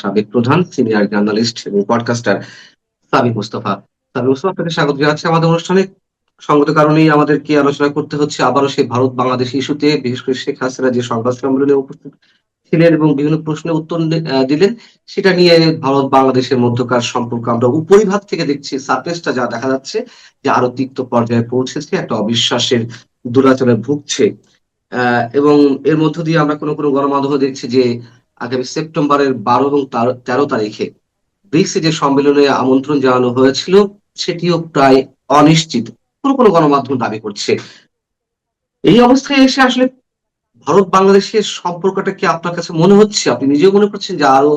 সাবেক প্রধান senior journalist এবং পডকাস্টার সাবি মুস্তফা। সাবি মুস্তফা, আপনাকে স্বাগত জানাচ্ছি আমাদের অনুষ্ঠানে। সঙ্গত কারণেই আমাদেরকে আলোচনা করতে হচ্ছে আবারও সেই ভারত বাংলাদেশ ইস্যুতে, বিশেষ করে শেখ হাসিনা যে সংবাদ সম্মেলনে উপস্থিত ছিলেন এবং বিভিন্ন প্রশ্নের উত্তর দিলেন, সেটা নিয়ে ভারত বাংলাদেশের মধ্যকার সম্পর্ক আমরা উপরিভাগ থেকে দেখছি, সারফেসটা যা দেখা যাচ্ছে যে আরো তিক্ত পর্যায়ে পৌঁছেছে, একটা অবিশ্বাসের দুরাচলে ভুগছে। এবং এর মধ্য দিয়ে আমরা কোনো কোনো গণমাধ্যমে দেখছি যে আগামী সেপ্টেম্বরের 12 এবং 13 তারিখে ব্রিক্সে যে সম্মেলনে আমন্ত্রণ জানানো হয়েছিল সেটিও প্রায় অনিশ্চিত, কোনো কোনো গণমাধ্যম দাবি করছে। এই অবস্থায় এসে আসলে ভারত বাংলাদেশের সম্পর্কটা কি আপনার কাছে মনে হচ্ছে, আপনি নিজেও মনে করছেন যে আরো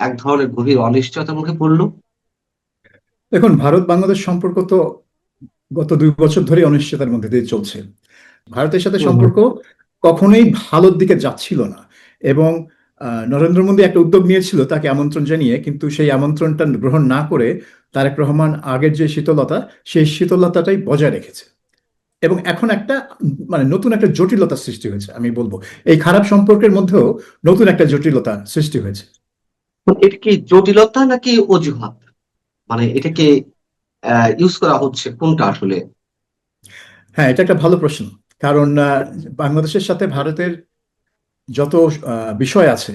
এক ধরনের গভীর অনিশ্চয়তার মুখে পড়লো? দেখুন, ভারত বাংলাদেশ সম্পর্ক তো গত 2 বছর ধরে অনিশ্চয়তার মধ্যে দিয়ে চলছে। ভারতের সাথে হুম, হুম। সম্পর্ক কখনোই ভালোর দিকে যাচ্ছিল না। এবং নরেন্দ্র মোদী একটা উদ্যোগ নিয়েছিল তাকে আমন্ত্রণ জানিয়ে, কিন্তু সেই আমন্ত্রণটা গ্রহণ না করে তারেক রহমান আগের যে শীতলতা, সেই শীতলতাটাই বজায় রেখেছে। এবং এখন একটা নতুন একটা জটিলতা সৃষ্টি হয়েছে, আমি বলবো এই খারাপ সম্পর্কের মধ্যেও নতুন একটা জটিলতা সৃষ্টি হয়েছে। এটা কি জটিলতা নাকি অজুহাত? মানে এটাকে ইউজ করা হচ্ছে কোনটা আসলে? হ্যাঁ, এটা একটা ভালো প্রশ্ন। কারণ বাংলাদেশের সাথে ভারতের যত বিষয় আছে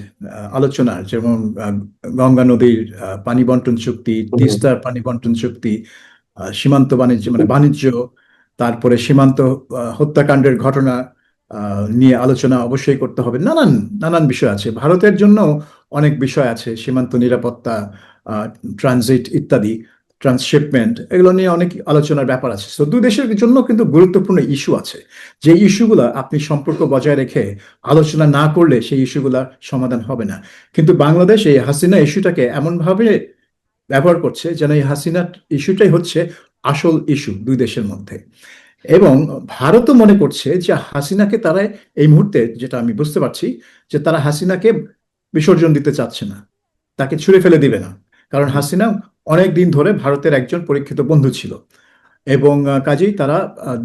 আলোচনার, যেমন গঙ্গা নদীর পানি বন্টন চুক্তি, হুম, হুম। তিস্তার পানি বন্টন চুক্তি, সীমান্ত বাণিজ্য বাণিজ্য, তারপরে সীমান্ত হত্যাকাণ্ডের ঘটনা নিয়ে আলোচনা অবশ্যই করতে হবে। নানান নানান বিষয় আছে, ভারতের জন্য অনেক বিষয় আছে, সীমান্ত নিরাপত্তা, ট্রানজিট ইত্যাদি, ট্রান্সশিপমেন্ট, এগুলো নিয়ে অনেক আলোচনার ব্যাপার আছে। তো দুই দেশের জন্য কিন্তু গুরুত্বপূর্ণ ইস্যু আছে, যে ইস্যুগুলো আপনি সম্পর্ক বজায় রেখে আলোচনা না করলে সেই ইস্যুগুলা সমাধান হবে না। কিন্তু বাংলাদেশ এই হাসিনা ইস্যুটাকে এমনভাবে ব্যবহার করছে যেন এই হাসিনা ইস্যুটাই হচ্ছে আসল ইস্যু দুই দেশের মধ্যে। এবং ভারতও মনে করছে যে হাসিনাকে তারা এই মুহূর্তে, যেটা আমি বুঝতে পারছি, যে তারা হাসিনাকে বিসর্জন দিতে চাচ্ছে না, তাকে ছুঁড়ে ফেলে দিবে না। কারণ হাসিনা অনেক দিন ধরে ভারতের একজন পরীক্ষিত বন্ধু ছিল। এবং কাজেই তারা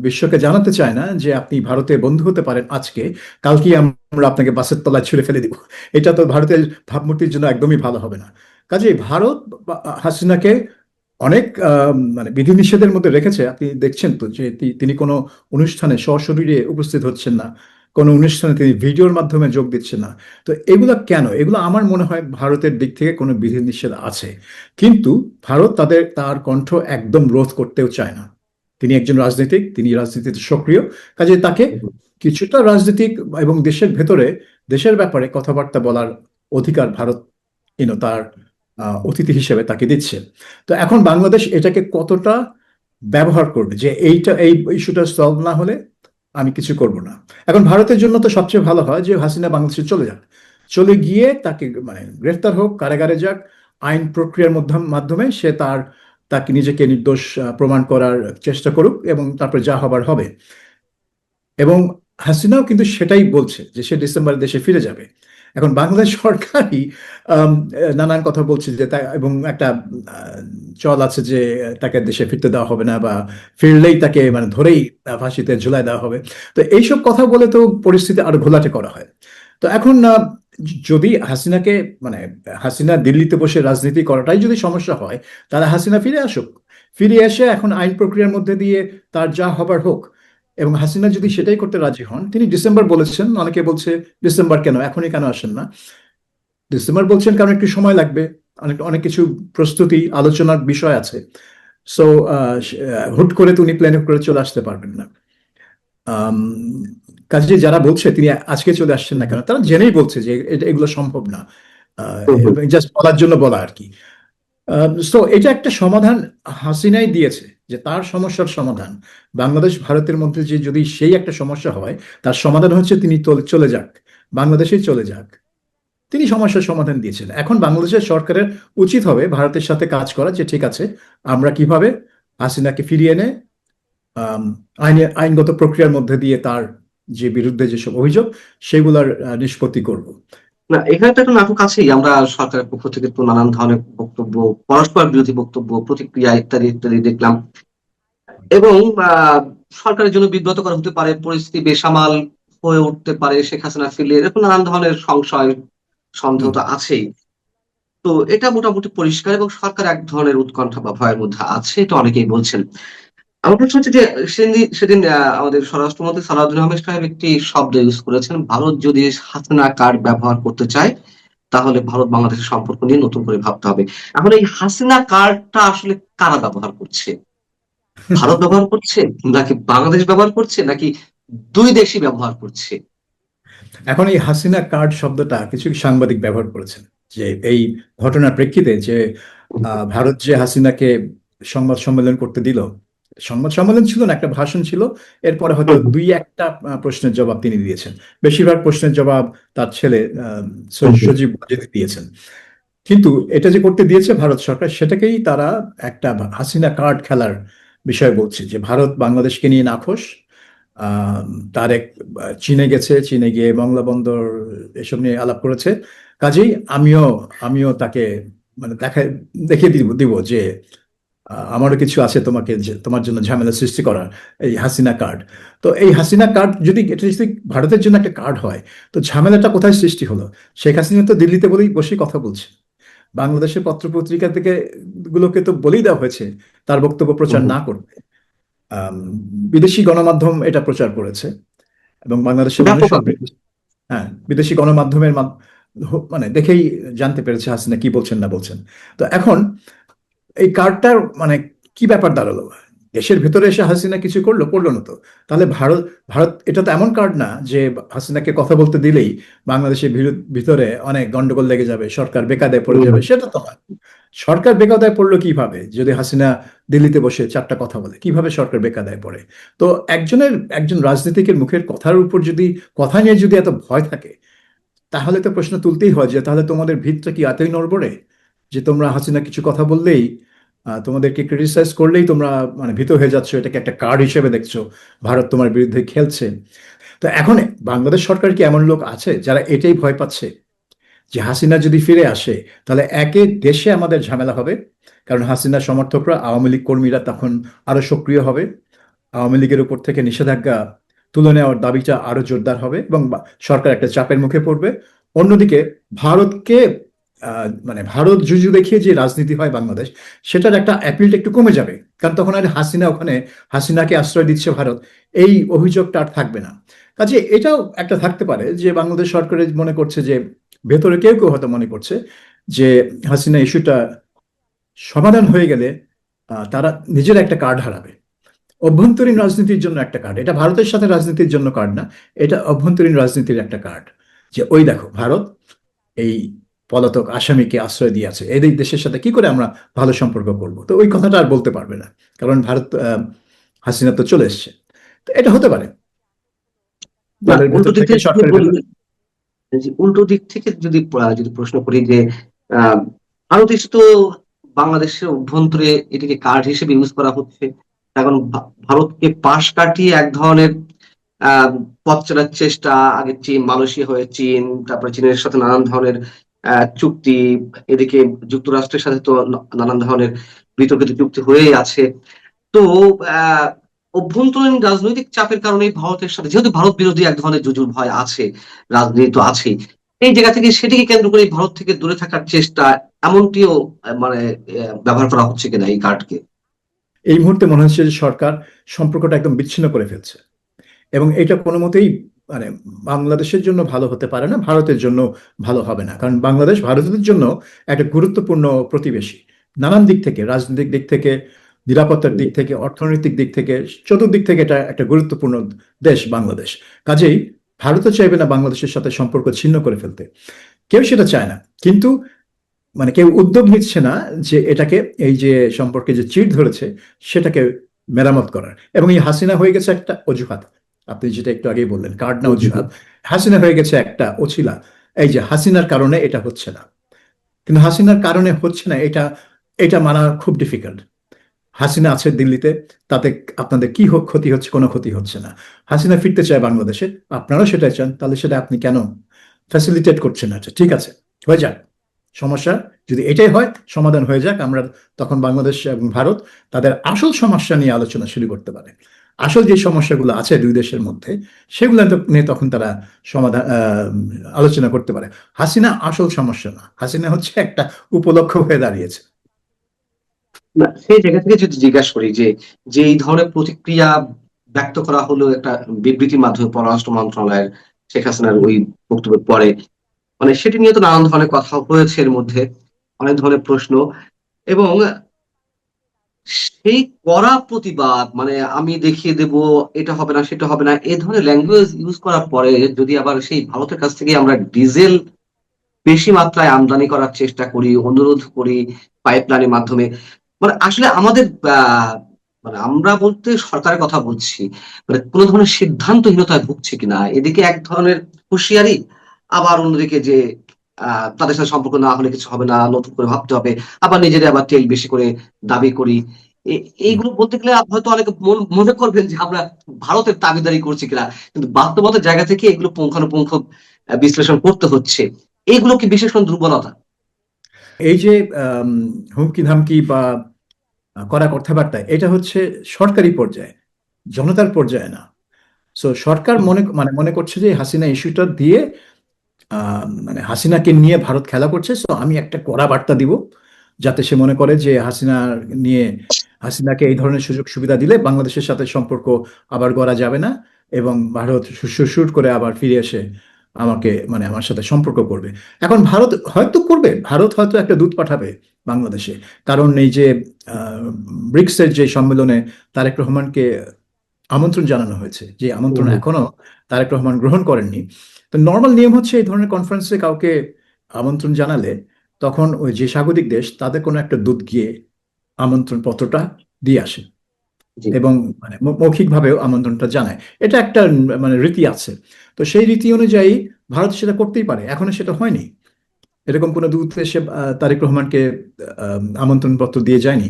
বিশ্বকে জানাতে চায় না যে আপনি ভারতে বন্ধু হতে পারেন আজকে, কালকেই আমরা আপনাকে বাসের তলায় ছুঁড়ে ফেলে দিব। এটা তো ভারতের ভাবমূর্তির জন্য একদমই ভালো হবে না। কাজেই ভারত হাসিনাকে অনেক বিধিনিষেধের মধ্যে রেখেছে। আপনি দেখছেন তো যে তিনি কোনো অনুষ্ঠানে সশরীরে উপস্থিত হচ্ছেন না, কোনো অনুষ্ঠানে তিনি ভিডিওর মাধ্যমে যোগ দিচ্ছেন না। তো এগুলো কেন? এগুলো আমার মনে হয় ভারতের দিক থেকে কোনো বিধিনিষেধ আছে, কিন্তু ভারত তার কণ্ঠ একদম রোধ করতেও চায় না। তিনি একজন রাজনীতিক, তিনি রাজনীতিতে সক্রিয়। কাজে তাকে কিছুটা রাজনীতিক এবং দেশের ভেতরে দেশের ব্যাপারে কথাবার্তা বলার অধিকার ভারত তার অতিথি হিসেবে তাকে দিচ্ছে। তো এখন বাংলাদেশ এটাকে কতটা ব্যবহার করবে, যে এই ইস্যুটা সলভ না হলে আমি কিছু করব না। এখন ভারতের জন্য তো সবচেয়ে ভালো হয় যে হাসিনা বাংলাদেশে চলে যাক, চলে গিয়ে তাকে গ্রেফতার হোক, কারাগারে যাক, আইন প্রক্রিয়ার মাধ্যমে সে তাকে নিজেকে নির্দোষ প্রমাণ করার চেষ্টা করুক, এবং তারপর যা হবার হবে। এবং হাসিনাও কিন্তু সেটাই বলছে যে সে ডিসেম্বরে দেশে ফিরে যাবে। এখন বাংলাদেশ সরকারই নানান কথা বলছে যে এবং একটা চল আছে যে তাকে দেশে ফিরতে দেওয়া হবে না, বা ফিরলেই তাকে ধরেই ফাঁসিতে ঝুলাই দেওয়া হবে। তো এইসব কথা বলে তো পরিস্থিতি আরো ঘোলাটে করা হয়। তো এখন যদি হাসিনাকে হাসিনা দিল্লিতে বসে রাজনীতি করাটাই যদি সমস্যা হয়, তাহলে হাসিনা ফিরে আসুক, ফিরে এসে এখন আইন প্রক্রিয়ার মধ্যে দিয়ে তার যা হবার হোক। এবং হাসিনা যদি সেটাই করতে রাজি হন, তিনি ডিসেম্বর বলেছেন, অনেকে বলছে ডিসেম্বর কেন, এখনই কেন আসেন না। ডিসেম্বর বলছেন কারণ একটু সময় লাগবে, অনেক অনেক কিছু প্রস্তুতি আলোচনার বিষয় আছে। সো হুট করে তো উনি প্ল্যান করে চলে আসতে পারবেন না। কাজে যারা বলছে তিনি আজকে চলে আসছেন না কেন, তারা জেনেই বলছে যে এগুলো সম্ভব না, জাস্ট বলার জন্য বলা আর কি। সো এটা একটা সমাধান হাসিনাই দিয়েছে, যে তার সমস্যার সমাধান বাংলাদেশ ভারতের মধ্যে যে যদি সেই একটা সমস্যা হয়, তার সমাধান হচ্ছে তিনি চলে যাক, বাংলাদেশেই চলে যাক। তিনি সমস্যার সমাধান দিয়েছেন। এখন বাংলাদেশের সরকারের উচিত হবে ভারতের সাথে কাজ করা, যে ঠিক আছে আমরা কিভাবে হাসিনাকে ফিরিয়ে এনে আইনগত প্রক্রিয়ার মধ্যে দিয়ে তার যে বিরুদ্ধে যেসব অভিযোগ সেগুলোর নিষ্পত্তি করব। না, এখানে তো একটা নাটক আছেই। আমরা সরকারের পক্ষ থেকে তো নানান ধরনের বক্তব্য, পরস্পর বিরোধী বক্তব্য, প্রতিক্রিয়া ইত্যাদি ইত্যাদি দেখলাম। এবং সরকারের জন্য বিব্রতকর হতে পারে, পরিস্থিতি বেসামাল হয়ে উঠতে পারে শেখ হাসিনা ফিরলে, এরকম নানান ধরনের সংশয় সন্দেহ তো আছেই। তো এটা মোটামুটি পরিষ্কার এবং সরকার এক ধরনের উৎকণ্ঠা বা ভয়ের মধ্যে আছে, এটা অনেকেই বলছেন। আমার প্রশ্ন হচ্ছে যে সেদিন আমাদের স্বরাষ্ট্রমন্ত্রী সালাউদ্দিন আহমেদ সাহেব একটি শব্দ ইউজ করেছেন, ভারত যদি হাসিনা কার্ড ব্যবহার করতে চায় তাহলে ভারত বাংলাদেশের সম্পর্ক নিয়ে নতুন করে ভাবতে হবে। এখন এই হাসিনা কার্ডটা আসলে কারা ব্যবহার করছে? ভারত ব্যবহার করছে নাকি বাংলাদেশ ব্যবহার করছে নাকি দুই দেশই ব্যবহার করছে? এখন এই হাসিনা কার্ড শব্দটা কিছু সাংবাদিক ব্যবহার করেছেন, যে এই ঘটনার প্রেক্ষিতে যে ভারত যে হাসিনাকে সংবাদ সম্মেলন করতে দিল, সংবাদ সম্মেলন ছিল না, একটা ভাষণ ছিল, এরপরে হয়তো হুম, হুম, দুই একটা প্রশ্নের জবাব তিনি দিয়েছেন। বেশিরভাগ প্রশ্নের জবাব তার ছেলে হুম, হুম, সজীব ওয়াজেদ দিয়েছেন। কিন্তু এটা যে করতে দিয়েছে ভারত সরকার, সেটাকেই তারা একটা হাসিনা কার্ড খেলার বিষয় বলছে, যে ভারত বাংলাদেশকে নিয়ে নাখোশ। আহ, তার এক চীনে গেছে, চীনে গিয়ে মংলা বন্দর এসব নিয়ে আলাপ করেছে। কাজেই আমিও তাকে মানে দেখিয়ে দিব দিব যে আমারও কিছু আছে তোমাকে, তোমার জন্য ঝামেলা সৃষ্টি করার, এই হাসিনা কার্ড। তো এই হাসিনা কার্ড যদি এটা যদি ভারতের জন্য একটা কার্ড হয়, তো ঝামেলাটা কোথায় সৃষ্টি হলো? শেখ হাসিনা তো দিল্লিতে বসেই কথা বলছে। বাংলাদেশের পত্রপত্রিকা থেকে গুলোকে তো বলেই দেওয়া হয়েছে তার বক্তব্য হুম, প্রচার হুম। না করতে। আম, বিদেশি গণমাধ্যম এটা প্রচার করেছে, এবং বাংলাদেশের মানুষও ব্যাপকভাবে। হ্যাঁ, বিদেশি গণমাধ্যমের মানে দেখেই জানতে পেরেছে হাসিনা কি বলছেন না বলছেন। তো এখন এই কার্ডটার মানে কি ব্যাপার দাঁড়ালো? দেশের ভেতরে এসে হাসিনা কিছু করলো না তো? তাহলে ভারত ভারত এটা তো এমন কার্ড না যে হাসিনাকে কথা বলতে দিলেই বাংলাদেশের ভিতরে অনেক গন্ডগোল লেগে যাবে, সরকার বেকায়দায় পড়ে হুম, যাবে, হুম। সেটা তো নয়। সরকার বেকায়দায় পড়লো কিভাবে? যদি হাসিনা দিল্লিতে বসে চারটা কথা বলে, কিভাবে সরকার বেকায়দায় পড়ে? তো একজন রাজনীতিকের মুখের কথার উপর যদি, কথা নিয়ে যদি এত ভয় থাকে, তাহলে তো প্রশ্ন তুলতেই হয় যে তাহলে তোমাদের ভিতটা কি এতই নড়বড়ে যে তোমরা হাসিনা কিছু কথা বললেই, তোমাদেরকে ক্রিটিসাইজ করলেই তোমরা মানে ভীত হয়ে যাচ্ছ, এটাকে একটা কার্ড হিসেবে দেখছো, ভারত তোমার বিরুদ্ধে খেলছে। তো এখন বাংলাদেশ সরকার কি এমন লোক আছে যারা এটাই ভয় পাচ্ছে যে হাসিনা যদি ফিরে আসে তাহলে একে দেশে আমাদের ঝামেলা হবে, কারণ হাসিনার সমর্থকরা, আওয়ামী লীগ কর্মীরা তখন আরো সক্রিয় হবে, আওয়ামী লীগের উপর থেকে নিষেধাজ্ঞা তুলে নেওয়ার দাবিটা আরো জোরদার হবে, এবং সরকার একটা চাপের মুখে পড়বে। অন্যদিকে ভারতকে মানে ভারত জুজু দেখিয়ে যে রাজনীতি হয় বাংলাদেশ, সেটার একটা অ্যাপিলটা একটু কমে যাবে, কারণ তখন আর হাসিনা ওখানে, হাসিনাকে আশ্রয় দিচ্ছে ভারত, এই অভিযোগটা আর থাকবে না। কাজে এটাও একটা থাকতে পারে যে বাংলাদেশ সরকারের মনে করছে যে, ভেতরে কেউ কেউ হয়তো মনে করছে যে হাসিনা ইস্যুটা সমাধান হয়ে গেলে তারা নিজের একটা কার্ড হারাবে, অভ্যন্তরীণ রাজনীতির জন্য একটা কার্ড। এটা ভারতের সাথে রাজনীতির জন্য কার্ড না, এটা অভ্যন্তরীণ রাজনীতির একটা কার্ড, যে ওই দেখো ভারত এই পলাতক আসামিকে আশ্রয় দিয়েছে, এই দেশের সাথে কি করে আমরা ভালো সম্পর্ক করব? তো ওই কথাটা আর বলতে পারবে না, কারণ ভারত হাসিনা তো চলে এসছে। তো এটা হতে পারে না, দলের উল্টো ভেতর দিক থেকে, থেকে যদি সরকারের বলি, ভেতর। যে উল্টো দিক থেকে যদি প্রশ্ন করি যে আহ ভারত ইস্যু তো বাংলাদেশের অভ্যন্তরে এটিকে কার্ড হিসেবে ইউজ করা হচ্ছে। এখন ভারতকে পাশ কাটিয়ে এক ধরনের আহ পথ চলার চেষ্টা, আগে চীন, মালয়েশিয়া হয়ে চীন, তারপরে চীনের সাথে নানান ধরনের চুক্তি, এদিকে যুক্তরাষ্ট্রের সাথে তো নানান ধরনের বিতর্কিত চুক্তি হয়েই আছে। তো আহ অভ্যন্তরীণ রাজনৈতিক চাপের কারণে ভারতের সাথে, যেহেতু ভারত বিরোধী এক ধরনের জুজুর ভয় আছে, রাজনীতি তো আছেই, এই জায়গা থেকে সেটিকে কেন্দ্র করে ভারত থেকে দূরে থাকার চেষ্টা, এমনটিও মানে ব্যবহার করা হচ্ছে কিনা এই কার্ডকে? এই মুহূর্তে মনে হচ্ছে যে সরকার সম্পর্কটা একদম বিচ্ছিন্ন করে ফেলছে, এবং এটা কোনো মতেই মানে বাংলাদেশের জন্য ভালো হতে পারে না, ভারতের জন্য ভালো হবে না, কারণ বাংলাদেশ ভারতের জন্য একটা গুরুত্বপূর্ণ প্রতিবেশী, নানান দিক থেকে, রাজনৈতিক দিক থেকে, নিরাপত্তার দিক থেকে, অর্থনৈতিক দিক থেকে, চতুর্দিক থেকে এটা একটা গুরুত্বপূর্ণ দেশ বাংলাদেশ। কাজেই ভারতও চাইবে না বাংলাদেশের সাথে সম্পর্ক ছিন্ন করে ফেলতে, কেউ সেটা চায় না। কিন্তু মানে কেউ উদ্যোগ নিচ্ছে না যে এটাকে, এই যে সম্পর্কে যে চিড় ধরেছে সেটাকে মেরামত করার। এবং এই হাসিনা হয়ে গেছে একটা অজুহাত, আপনি যেটা একটু আগেই বললেন, কার্ড না অজুহাত, হাসিনা হয়ে গেছে একটা অছিলা। এই যে হাসিনার কারণে এটা হচ্ছে না, কিন্তু হাসিনার কারণে হচ্ছে না এটা, এটা মানা খুব ডিফিকাল্ট। হাসিনা আছে দিল্লিতে, তাতে আপনাদের কি হোক ক্ষতি হচ্ছে? কোনো ক্ষতি হচ্ছে না। হাসিনা ফিরতে চায় বাংলাদেশে, আপনারাও সেটাই চান, তাহলে সেটা আপনি কেন ফ্যাসিলিটেট করছেন? আচ্ছা ঠিক আছে, হয়ে যাক, সমস্যা যদি এটাই হয় সমাধান হয়ে যাক, আমরা তখন বাংলাদেশ এবং ভারত তাদের আসল সমস্যা নিয়ে আলোচনা শুরু করতে পারে। আসল যে সমস্যাগুলো আছে দুই দেশের মধ্যে সেগুলো নিয়ে তখন তারা সমাধান আলোচনা করতে পারে। হাসিনা আসল সমস্যা না, হাসিনা হচ্ছে একটা উপলক্ষ হয়ে দাঁড়িয়েছে। না, সেই জায়গা থেকে যদি জিজ্ঞাসা করি যে যে এই ধরনের প্রতিক্রিয়া ব্যক্ত করা হলো একটা বিবৃতির মাধ্যমে পররাষ্ট্র মন্ত্রণালয়ের শেখ হাসিনার ওই বক্তব্যের পরে, মানে সেটি নিয়ে তো নানান ধরনের কথা হয়েছে এর মধ্যে, অনেক ধরনের প্রশ্ন, এবং সেই কড়া প্রতিবাদ, মানে আমি দেখিয়ে দেব, এটা হবে না সেটা হবে না, এই ধরনের ল্যাঙ্গুয়েজ ইউজ করার পরে যদি আবার সেই ভারতের কাছ থেকে আমরা ডিজেল বেশি মাত্রায় আমদানি করার চেষ্টা করি, অনুরোধ করি পাইপলাইনের মাধ্যমে, মানে আসলে আমাদের মানে আমরা বলতে সরকারের কথা বলছি, মানে কোন ধরনের সিদ্ধান্তহীনতায় ভুগছে কিনা, এদিকে এক ধরনের হুঁশিয়ারি, আবার অন্যদিকে যে তাদের সাথে সম্পর্ক না হলে কিছু হবে না, নতুন করে ভাবতে হবে, আবার নিজেদের আবার তেল বেশি করে দাবি করি। এইগুলো বলতে গেলে হয়তো অনেকে মনে করবেন যে আমরা ভারতের দাবিদারি করছি কিনা, কিন্তু বাস্তবতার জায়গা থেকে এগুলো পুঙ্খানুপুঙ্খ বিশ্লেষণ করতে হচ্ছে। এগুলো কি বিশেষ কোনো দুর্বলতা? এই যে আম, হুমকি ধামকি বা কড়া কথাবার্তা, এটা হচ্ছে সরকারি পর্যায়ে, জনতার পর্যায়ে না। সো সরকার মনে করছে যে হাসিনা ইস্যুটা দিয়ে মানে হাসিনাকে নিয়ে ভারত খেলা করছে, সো আমি একটা কড়া বার্তা দিব, যাতে সে মনে করে যে নিয়ে হাসিনাকে এই ধরনের সুযোগ সুবিধা দিলে বাংলাদেশের সাথে সম্পর্ক আবার গড়া যাবে না, এবং ভারত সুর করে আবার ফিরে এসে আমার সাথে সম্পর্ক করবে। এখন ভারত হয়তো একটা দূত পাঠাবে বাংলাদেশে, কারণ এই যে ব্রিক্সের যে সম্মেলনে তারেক রহমানকে আমন্ত্রণ জানানো হয়েছে, যে হুম, আমন্ত্রণ হুম। এখনো তারেক রহমান গ্রহণ করেননি। তো নর্মাল নিয়ম হচ্ছে এই ধরনের কনফারেন্সে কাউকে আমন্ত্রণ জানালে তখন ওই যে স্বাগতিক দেশ তাদের কোনো একটা দূত গিয়ে আমন্ত্রণ পত্রটা দিয়ে আসে, জি। এবং মানে মৌখিকভাবেও আমন্ত্রণটা জানায়। এটা একটা মানে রীতি আছে। তো সেই রীতি অনুযায়ী ভারত সেটা করতেই পারে, এখনো সেটা হয়নি। এরকম কোনো দূত এসে তারেক রহমানকে আমন্ত্রণ পত্র দিয়ে যায়নি।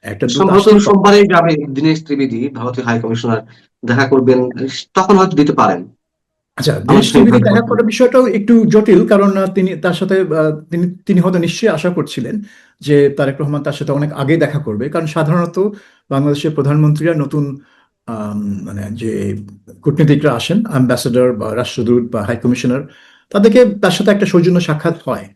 একটা দূত সম্ভবত আসলেই পারে। সোমবারেই যাবে দীনেশ ত্রিবেদী, ভারতীয় হাই কমিশনার, দেখা করবেন, তখন হয়তো দিতে পারেন, আচ্ছা, দীনেশ ত্রিবেদী আনুষ্ঠানিকভাবে দেখা বলবেন। করার বিষয়টাও একটু জটিল, কারণ তিনি তার সাথে তিনি তিনি হয়তো নিশ্চয়ই আশা করছিলেন যে তারেক রহমান তার সাথে অনেক আগে দেখা করবে, কারণ সাধারণত বাংলাদেশের প্রধানমন্ত্রীরা নতুন আম, মানে যে কূটনীতিকরা আসেন, অ্যাম্বাসেডর বা রাষ্ট্রদূত বা হাই কমিশনার, তার সাথে একটা সৌজন্য সাক্ষাৎ হয়।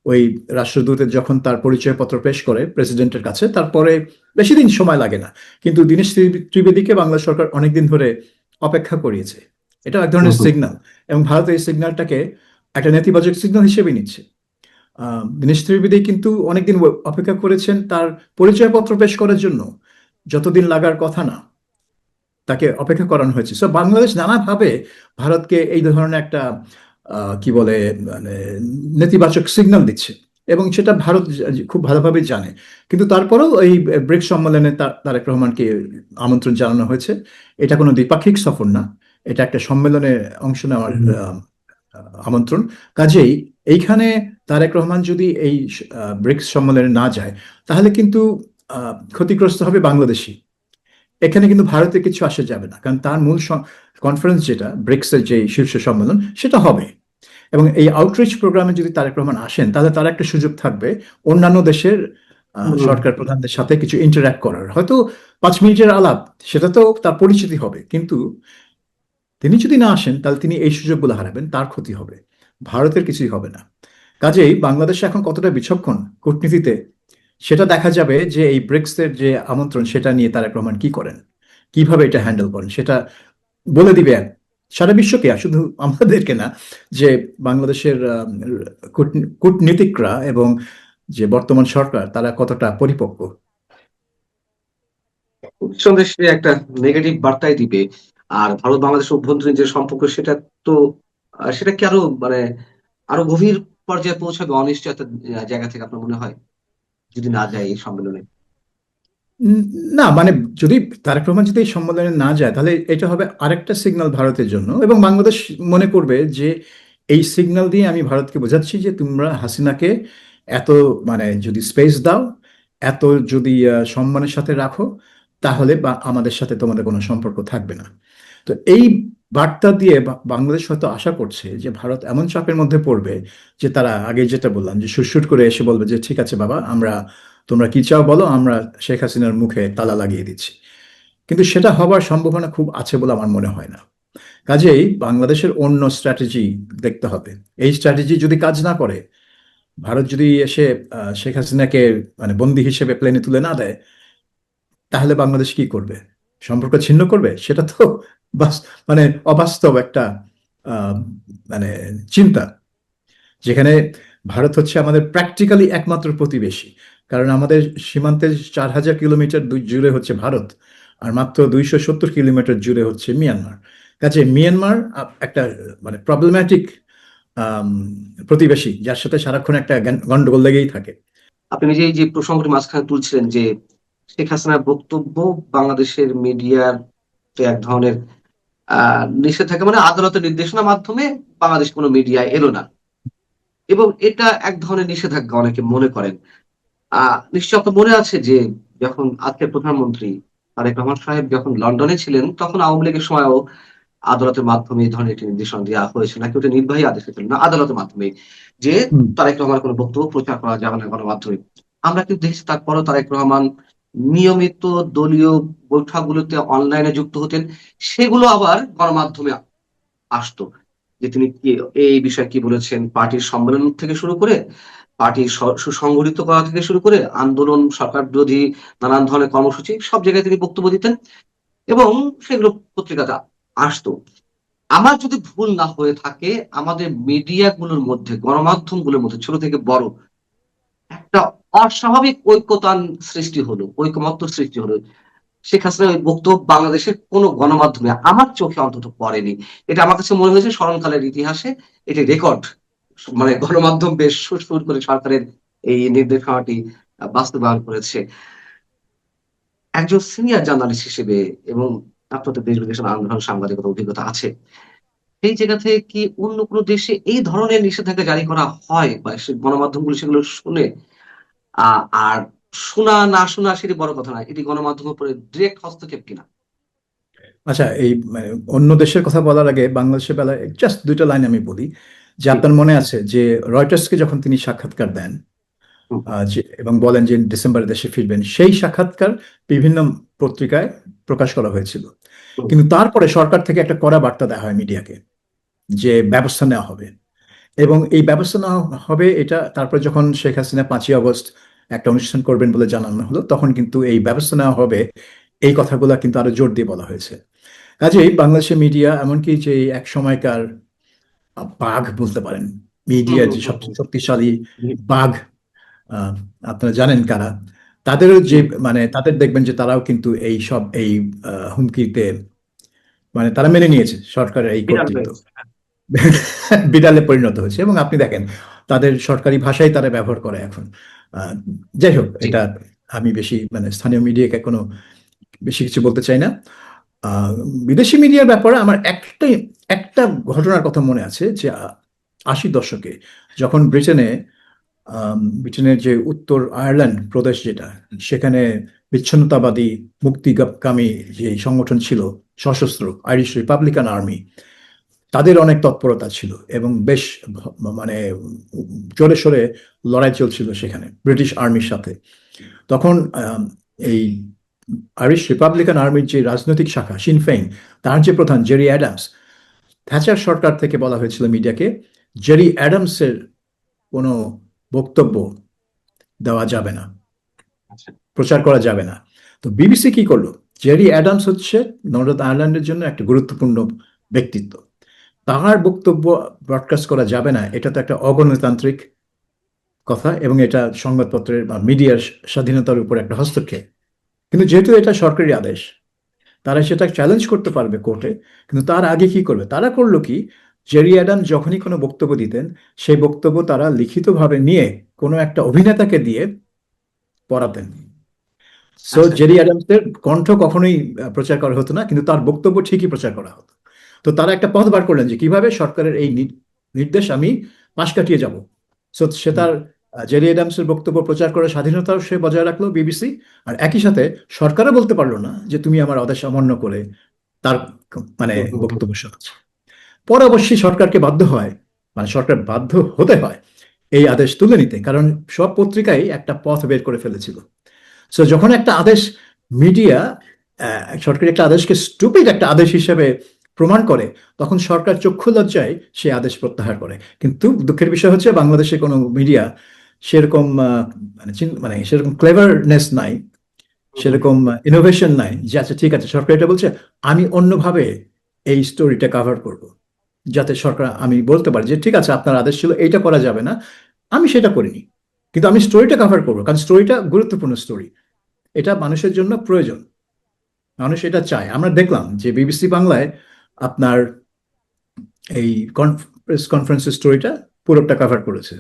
ওই রাষ্ট্রদূতের যখন তার পরিচয়পত্র পেশ করে প্রেসিডেন্টের কাছে, তারপরে বেশি দিন সময় লাগে না। কিন্তু দীনেশ ত্রিবেদীকে বাংলা সরকার অনেকদিন ধরে অপেক্ষা করিয়েছে। এটা এক হুম, ধরনের হুম। সিগন্যাল, এবং ভারত এই সিগন্যালটাকে একটা নেতিবাচক সিগন্যাল হিসেবে নিচ্ছে। দীনেশ ত্রিবেদী কিন্তু অনেকদিন অপেক্ষা করেছেন তার পরিচয়পত্র পেশ করার জন্য, যতদিন লাগার কথা না তাকে অপেক্ষা করানো হয়েছে। সো বাংলাদেশ নানাভাবে ভারতকে এই ধরনের একটা কি বলে মানে নেতিবাচক সিগন্যাল দিচ্ছে, এবং সেটা ভারত খুব ভালোভাবে জানে। কিন্তু তারপরেও এই ব্রিক্স সম্মেলনে তারেক রহমানকে আমন্ত্রণ জানানো হয়েছে। এটা কোনো দ্বিপাক্ষিক সফর না, এটা একটা সম্মেলনে অংশ নেওয়ার আমন্ত্রণ। কাজেই এইখানে তারেক রহমান যদি এই ব্রিক্স সম্মেলনে না যায়, তাহলে কিন্তু ক্ষতিগ্রস্ত হবে বাংলাদেশই। এখানে কিন্তু ভারতের কিছু আসে যাবে না, কারণ তার মূল কনফারেন্স যেটা ব্রিক্সের যে শীর্ষ সম্মেলন সেটা হবে। এবং এই আউটরিচ প্রোগ্রামে যদি তারেক রহমান আসেন, তাহলে তার একটা সুযোগ থাকবে অন্যান্য দেশের হুম। সরকার প্রধানদের সাথে কিছু ইন্টারঅ্যাক্ট করার। হয়তো 5 মিনিটের আলাপ, সেটা তো তার পরিচিতি হবে, কিন্তু তিনি যদি না আসেন তাহলে তিনি এই সুযোগগুলো হারাবেন, তার ক্ষতি হবে, ভারতের কিছুই হবে না। কাজেই বাংলাদেশ এখন কতটা বিচক্ষণ কূটনীতিতে, সেটা দেখা যাবে যে এই ব্রিক্সের যে আমন্ত্রণ সেটা নিয়ে তারেক রহমান কি করেন, কিভাবে এটা হ্যান্ডেল করেন, সেটা বলে দিবে সারা বিশ্বকে, আর শুধু আমাদেরকে না, যে বাংলাদেশের কূটনীতিকরা এবং যে বর্তমান সরকার তারা কতটা পরিপক্ক। নিঃসন্দেহে সে একটা নেগেটিভ বার্তাই দিবে। আর ভারত বাংলাদেশের অভ্যন্তরীণ যে সম্পর্ক, সেটা তো সেটা কি আরো মানে আরো গভীর পর্যায়ে পৌঁছাবে অনিশ্চয়তার জায়গা থেকে, আপনার মনে হয়, যদি না যায় এই সম্মেলনে? উম, না মানে যদি তারেক রহমান যদি এই সম্মেলনে না যায়, তাহলে এটা হবে আরেকটা সিগন্যাল ভারতের জন্য, এবং বাংলাদেশ মনে করবে যে এই সিগন্যাল দিয়ে আমি ভারতকে বোঝাচ্ছি যে তোমরা হাসিনাকে এত মানে যদি স্পেস দাও, এত যদি সম্মানের সাথে রাখো, তাহলে বা আমাদের সাথে তোমাদের কোনো সম্পর্ক থাকবে না। তো এই বার্তা দিয়ে বাংলাদেশ হয়তো আশা করছে যে ভারত এমন চাপের মধ্যে পড়বে যে তারা আগে যেটা বললাম যে সুরসুর করে এসে বলবে যে ঠিক আছে বাবা, তোমরা কি চাও বলো, আমরা শেখ হাসিনার মুখে তালা লাগিয়ে দিচ্ছি। কিন্তু সেটা হবার সম্ভাবনা খুব আছে বলে আমার মনে হয় না। কাজেই বাংলাদেশের অন্য স্ট্র্যাটেজি দেখতে হবে। এই স্ট্র্যাটেজি যদি কাজ না করে, ভারত যদি এসে শেখ হাসিনাকে মানে বন্দী হিসেবে প্লেনে তুলে না দেয়, তাহলে বাংলাদেশ কি করবে? সম্পর্ক ছিন্ন করবে? সেটা তো মানে অবাস্তব একটা আহ, মানে চিন্তা, যেখানে ভারত হচ্ছে আমাদের প্র্যাকটিক্যালি একমাত্র প্রতিবেশী। কারণ আমাদের সীমান্তের 4,000 কিলোমিটার জুড়ে হচ্ছে ভারত, আর মাত্র 270 কিলোমিটার জুড়ে হচ্ছে মিয়ানমার। কাজে মিয়ানমার একটা মানে প্রবলেম্যাটিক প্রতিবেশী, যার সাথে সারাক্ষণ একটা গন্ডগোল লেগেই থাকে। আপনি নিজে এই যে প্রসঙ্গটি মাঝখানে তুলছিলেন যে শেখ হাসিনার বক্তব্য বাংলাদেশের মিডিয়ার এক ধরনের নিষেধাজ্ঞা, মানে আদালতের নির্দেশনার মাধ্যমে বাংলাদেশ কোনো মিডিয়া এলো না, এবং এটা এক ধরনের নিষেধাজ্ঞা অনেকে মনে করেন। নিশ্চয় আপনার মনে আছে যে যখন আজকের প্রধানমন্ত্রী তারেক রহমান সাহেব যখন লন্ডনে ছিলেন, তখন আওয়ামী লীগের সময়ও আদালতের মাধ্যমে এই ধরনের একটি নির্দেশনা দেওয়া হয়েছিল, নাকি ওটা নির্বাহী আদেশ ছিল না, আদালতের মাধ্যমে, যে হুম। তারেক রহমানের কোনো বক্তব্য প্রচার করা যাবে না গণমাধ্যমে। আমরা কিন্তু দেখছি তারপরও তারেক রহমান নিয়মিত দলীয় বৈঠকগুলোতে অনলাইনে যুক্ত হতেন, সেগুলো আবার গণমাধ্যমে আসতো, যে তিনি কি এই বিষয়ে কি বলেছেন, পার্টির সম্মেলন থেকে শুরু করে, পার্টি সুসংগঠিত করা থেকে শুরু করে আন্দোলন, সরকার বিরোধী নানান ধরনের কর্মসূচি, সব জায়গায় তিনি বক্তব্য দিতেন এবং সেগুলো পত্রিকাতে আসতো। আমার যদি ভুল না হয়ে থাকে, আমাদের মিডিয়া গুলোর মধ্যে, গণমাধ্যম গুলোর মধ্যে ছোট থেকে বড় একটা অস্বাভাবিক ঐক্যতান সৃষ্টি হলো, ঐকমত্য সৃষ্টি হলো। শেখ হাসিনার ওই বক্তব্য বাংলাদেশের কোন গণমাধ্যমে আমার চোখে অন্তত পড়েনি। এটা আমার কাছে মনে হয়েছে স্মরণকালের ইতিহাসে এটি রেকর্ড। মানে গণমাধ্যম বেশ সুর করে সরকারের এই নির্দেশনাটি বাস্তবায়ন করেছে। একজন সিনিয়র জার্নালিস্ট হিসেবে, এবং আপনার তো দেশ বিদেশের নানান ধরনের সাংবাদিকতা অভিজ্ঞতা আছে, সেই জায়গা থেকে কি অন্য কোনো দেশে এই ধরনের নিষেধাজ্ঞা জারি করা হয়, বা গণমাধ্যমগুলো সেগুলো শুনে? আর শোনা না শোনা সেটি বড় কথা নয়, এটি গণমাধ্যমের উপরে ডিরেক্ট হস্তক্ষেপ কিনা? আচ্ছা, এই মানে অন্য দেশের কথা বলার আগে বাংলাদেশের বেলায় জাস্ট দুইটা লাইন আমি বলি। যে জি। আপনার মনে আছে যে রয়টার্সকে যখন তিনি সাক্ষাৎকার দেন, হুম, এবং বলেন যে ডিসেম্বরে দেশে ফিরবেন, সেই সাক্ষাৎকার বিভিন্ন পত্রিকায় প্রকাশ করা হয়েছিল। হুম, কিন্তু তারপরে সরকার থেকে একটা কড়া বার্তা দেওয়া হয় মিডিয়াকে, যে ব্যবস্থা নেওয়া হবে। এবং এই ব্যবস্থা নেওয়া হবে, এটা তারপরে যখন শেখ হাসিনা 5ই আগস্ট একটা অনুষ্ঠান করবেন বলে জানানো হলো, তখন কিন্তু এই ব্যবস্থা নেওয়া হবে, এই কথাগুলো কিন্তু আরো জোর দিয়ে বলা হয়েছে। কাজেই বাংলাদেশের মিডিয়া, এমনকি যে এক সময়কার বাঘ বলতে পারেন, হুম, মিডিয়ার হুম, যে হুম, হুম, সবচেয়ে শক্তিশালী হুম, বাঘ, আহ, আপনারা জানেন কারা, তাদেরও যে হুম। মানে তাদের দেখবেন যে তারাও কিন্তু এই সব এই হুমকিতে মানে তারা মেনে নিয়েছে সরকারের এই বিড়াল কর্তৃত্ব। হয়েছে। বিড়ালে পরিণত হয়েছে, এবং আপনি দেখেন তাদের সরকারি ভাষাই তারা ব্যবহার করে এখন। আহ, যাই হোক, জি। এটা আমি বেশি মানে স্থানীয় মিডিয়াকে কোনো বেশি কিছু বলতে চাই না। আহ, বিদেশি মিডিয়ার ব্যাপারে আমার একটা ঘটনার কথা মনে আছে, যে 80 দশকে যখন ব্রিটেনের যে উত্তর আয়ারল্যান্ড প্রদেশ যেটা, সেখানে বিচ্ছিন্নতাবাদী মুক্তিকামী যে সংগঠন ছিল, সশস্ত্র আইরিশ রিপাবলিকান আর্মি, তাদের অনেক তৎপরতা ছিল এবং বেশ মানে জোরে সোরে লড়াই চলছিল সেখানে ব্রিটিশ আর্মির সাথে। তখন এই আইরিশ রিপাবলিকান আর্মির যে রাজনৈতিক শাখা সিনফেইন, তার যে প্রধান জেরি অ্যাডামস, থ্যাচার সরকার থেকে বলা হয়েছিল মিডিয়াকে, জেরি অ্যাডামসের কোনো বক্তব্য দেওয়া যাবে না, আচ্ছা। প্রচার করা যাবে না। তো বিবিসি কি করলো? জেরি অ্যাডামস হচ্ছে নর্দার্ন আয়ারল্যান্ডের জন্য একটা গুরুত্বপূর্ণ ব্যক্তিত্ব, তার বক্তব্য ব্রডকাস্ট করা যাবে না, এটা তো একটা অগণতান্ত্রিক কথা, এবং এটা সংবাদপত্রের বা মিডিয়ার স্বাধীনতার উপর একটা হস্তক্ষেপ। কিন্তু যেহেতু এটা সরকারি আদেশ, তারা সেটা চ্যালেঞ্জ করতে পারবে কোর্টে। কিন্তু তার আগে কি করবে? তারা করলো কি, জেরি অ্যাডাম যখনই কোনো বক্তব্য দিতেন, সেই বক্তব্য তারা লিখিতভাবে নিয়ে কোনো একটা অভিনেতাকে দিয়ে পড়াতেন। সো আচ্ছা। জেরি অ্যাডামসের কণ্ঠ কখনোই প্রচার করা হতো না, কিন্তু তার বক্তব্য ঠিকই প্রচার করা হতো। তো তারা একটা পথ বার করলেন যে কিভাবে সরকারের এই নির্দেশ আমি পাশ কাটিয়ে যাব। সো সে হুম, তার জেরি অ্যাডামসের বক্তব্য প্রচার করার স্বাধীনতাও সে বজায় রাখলো বিবিসি। আর একই সাথে সরকারও বলতে পারলো না যে তুমি আমার আদেশ অমান্য করে তার মানে হুম, হুম, হুম। বক্তব্য শোনাচ্ছ। পরে অবশ্যই সরকারকে বাধ্য হয়, মানে সরকার বাধ্য হতে হয় এই আদেশ তুলে নিতে, কারণ সব পত্রিকাই একটা পথ বের করে ফেলেছিল। সো যখন একটা আদেশ মিডিয়া সরকারি একটা আদেশকে স্টুপিড একটা আদেশ হিসেবে প্রমাণ করে, তখন সরকার চক্ষু লজ্জায় সেই আদেশ প্রত্যাহার করে। কিন্তু দুঃখের বিষয় হচ্ছে বাংলাদেশে কোনো মিডিয়া সেরকম মানে সেরকম ক্লেভারনেস নাই, সেরকম ইনোভেশন নাই যে আচ্ছা ঠিক আছে সরকার এটা বলছে, আমি অন্যভাবে এই স্টোরিটা কাভার করব, যাতে সরকার আমি বলতে পারি যে ঠিক আছে আপনার আদেশ ছিল এইটা করা যাবে না, আমি সেটা করিনি, কিন্তু আমি স্টোরিটা কাভার করবো, কারণ স্টোরিটা গুরুত্বপূর্ণ স্টোরি, এটা মানুষের জন্য প্রয়োজন, মানুষ এটা চায়। আমরা দেখলাম যে বিবিসি বাংলায় আপনার এই প্রেস কনফারেন্সের স্টোরিটা পুরোটা কাভার করেছে,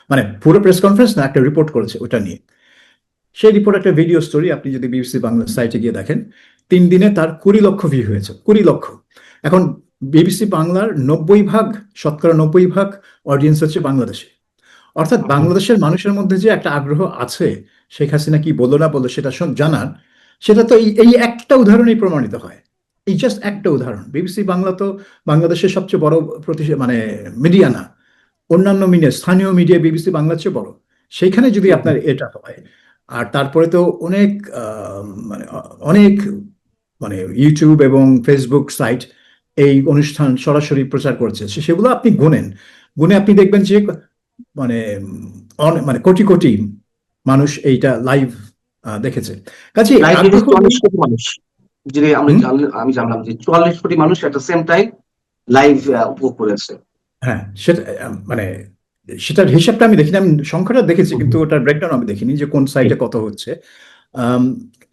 মানে পুরো প্রেস কনফারেন্স না, একটা রিপোর্ট করেছে ওটা নিয়ে। সেই রিপোর্ট একটা ভিডিও স্টোরি, আপনি যদি বিবিসি বাংলা সাইটে গিয়ে দেখেন 3 দিনে তার 20 লক্ষ ভিউ হয়েছে, 20 লক্ষ। এখন বিবিসি বাংলার 90 ভাগ, শতকরা 90 ভাগ অডিয়েন্স হচ্ছে বাংলাদেশে, অর্থাৎ বাংলাদেশের মানুষের মধ্যে যে একটা আগ্রহ আছে শেখ হাসিনা কি বললো না বললো সেটা জানার, সেটা তো এই এই একটা উদাহরণেই প্রমাণিত হয়। এই জাস্ট একটা উদাহরণ। বিবিসি বাংলা তো বাংলাদেশের সবচেয়ে বড় মানে মিডিয়া না, অন্যান্য মিডিয়া, স্থানীয় মিডিয়া বিবিসি বাংলার চেয়ে বড়, সেইখানে যদি আপনার এটা হয়, আর তারপরে তো অনেক মানে অনেক মানে ইউটিউব এবং ফেসবুক সাইট এই অনুষ্ঠান সরাসরি প্রচার করছে, সেগুলো আপনি গুনেন, গুনে আপনি দেখবেন যে মানে মানে কোটি কোটি মানুষ এইটা লাইভ দেখেছে। কাজে লাইভ আগ্রহ 44 কোটি মানুষ, যে হুম, আমি জানলাম যে 44 কোটি মানুষ at the same time live উপভোগ করেছে। হ্যাঁ সেটা মানে সেটার হিসাবটা আমি দেখিনি, আমি সংখ্যাটা দেখেছি কিন্তু ওটার ব্রেকডাউন আমি দেখিনি যে কোন সাইটে কত হচ্ছে। আম,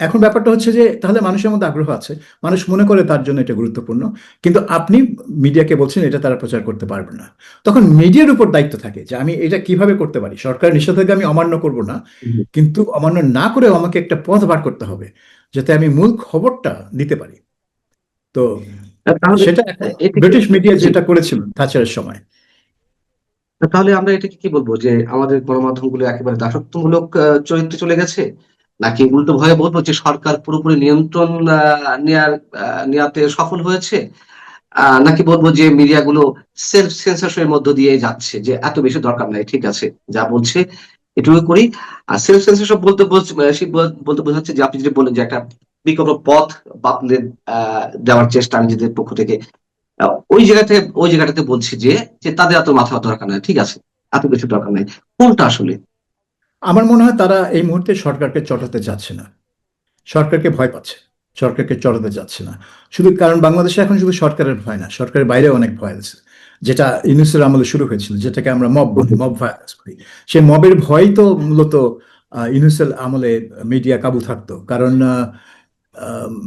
এখন ব্যাপারটা হচ্ছে যে তাহলে মানুষের মধ্যে আগ্রহ আছে, মানুষ মনে করে তার জন্য এটা গুরুত্বপূর্ণ, কিন্তু আপনি মিডিয়াকে বলছেন এটা তারা প্রচার করতে পারবে না, তখন মিডিয়ার উপর দায়িত্ব থাকে যে আমি এটা কিভাবে করতে পারি, সরকারের নিষেধাজ্ঞা আমি অমান্য করব না, কিন্তু অমান্য না করেও আমাকে একটা পথ বার করতে হবে যাতে আমি মূল খবরটা দিতে পারি। তো তাহলে সেটা এ থেকে ব্রিটিশ মিডিয়া জি, যেটা করেছিল থাচারের সময়। তাহলে আমরা এটাকে কি বলবো যে আমাদের গণমাধ্যমগুলো একেবারে দাসত্বমূলক চরিত্রে চলে গেছে, নাকি উল্টো ভয়ে বলবো যে সরকার পুরোপুরি নিয়ন্ত্রণ নেয়াতে সফল হয়েছে, নাকি বলবো যে মিডিয়াগুলো সেলফ সেন্সরশিপের মধ্য দিয়ে যাচ্ছে, যে এত বেশি দরকার নাই, ঠিক আছে যা বলছে এটুকু করি। আর সেলফ সেন্সরশিপ বলতে বোঝাচ্ছে যে আপনি যেটা বললেন যে একটা বিকল্প পথ আপনাদের দেওয়ার চেষ্টা নিজেদের পক্ষ থেকে, ওই জায়গাটাতে বলছি যে যে তাদের এত মাথা দরকার নাই, ঠিক আছে এত কিছু দরকার নাই, কোনটা আসলে? আমার মনে হয় তারা এই মুহূর্তে সরকারকে চটাতে যাচ্ছে না, সরকারকে ভয় পাচ্ছে, সরকারকে চড়াতে যাচ্ছে না। শুধু কারণ বাংলাদেশে এখন শুধু সরকারের ভয় না, সরকারের বাইরে অনেক ভয় আছে, যেটা ইউনূসের আমলে শুরু হয়েছিল, যেটাকে আমরা মব বলি, মব ভায়োলেন্স বলি। সেই মবের ভয় তো মূলত ইউনূসের আমলে মিডিয়া কাবু থাকতো, কারণ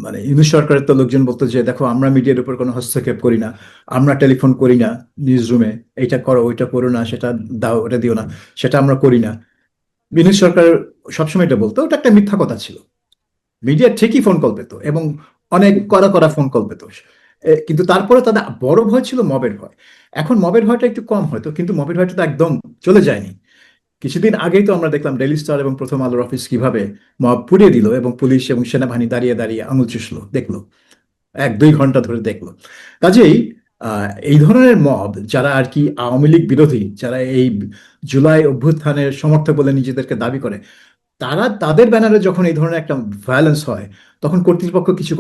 মানে ইউনূস সরকারের তো লোকজন বলতো যে দেখো আমরা মিডিয়ার উপর কোনো হস্তক্ষেপ করি না, আমরা টেলিফোন করি না নিউজ রুমে, এইটা করো ওইটা করো না, সেটা দাও ওটা দিও না, সেটা আমরা করি না। ইউনূস সরকার সবসময় এটা বলতো, ওটা একটা মিথ্যা কথা ছিল। মিডিয়া ঠিকই ফোন কল পেতো এবং অনেক কড়া কড়া ফোন কল পেতো, কিন্তু তারপরে তাদের বড় ভয় ছিল মবের ভয়। এখন মবের ভয়টা একটু কম হয়তো, কিন্তু মবের ভয়টা তো একদম চলে যায়নি। কিছুদিন আগেই তো আমরা দেখলাম ডেইলি স্টার এবং প্রথম আলোর অফিস কিভাবে মব পুড়িয়ে দিল এবং পুলিশ এবং সেনাবাহিনী দাঁড়িয়ে দাঁড়িয়ে আঙুল চুষলো, দেখলো 1-2 ঘন্টা ধরে দেখলো। কাজেই এই ধরনের মব যারা আর কি আওয়ামী লীগ বিরোধী, যারা এই জুলাই অভ্যুত্থানের সমর্থক বলে নিজেদেরকে দাবি করে, তারা তাদের ব্যানারে যখন এই ধরনের একটা ভায়োলেন্স হয়, তখন কর্তৃপক্ষ কিছু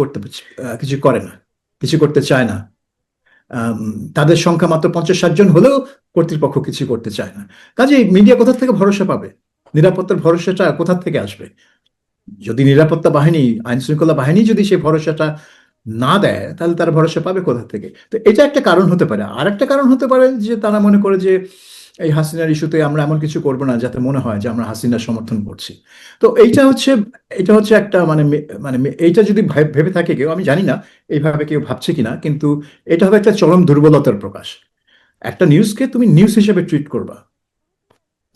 করে না, কিছু করতে চায় না। আম, তাদের সংখ্যা মাত্র 50-60 জন হলেও কর্তৃপক্ষ কিছু করতে চায় না। কাজেই মিডিয়া কোথা থেকে ভরসা পাবে, নিরাপত্তার ভরসাটা কোথা থেকে আসবে? যদি নিরাপত্তা বাহিনী, আইন শৃঙ্খলা বাহিনী যদি সেই ভরসাটা না দেয়, তাহলে তারা ভরসা পাবে কোথা থেকে? তো এটা একটা কারণ হতে পারে। আর একটা কারণ হতে পারে যে তারা মনে করে যে এই হাসিনার ইস্যুতে আমরা এমন কিছু করবো না যাতে মনে হয় যে আমরা হাসিনার সমর্থন করছি। তো এটা হচ্ছে একটা এইটা যদি ভেবে থাকে কেউ, আমি জানি না এইভাবে কেউ ভাবছে কিনা, কিন্তু এটা হবে একটা চরম দুর্বলতার প্রকাশ। একটা নিউজকে তুমি নিউজ হিসেবে ট্রিট করবা,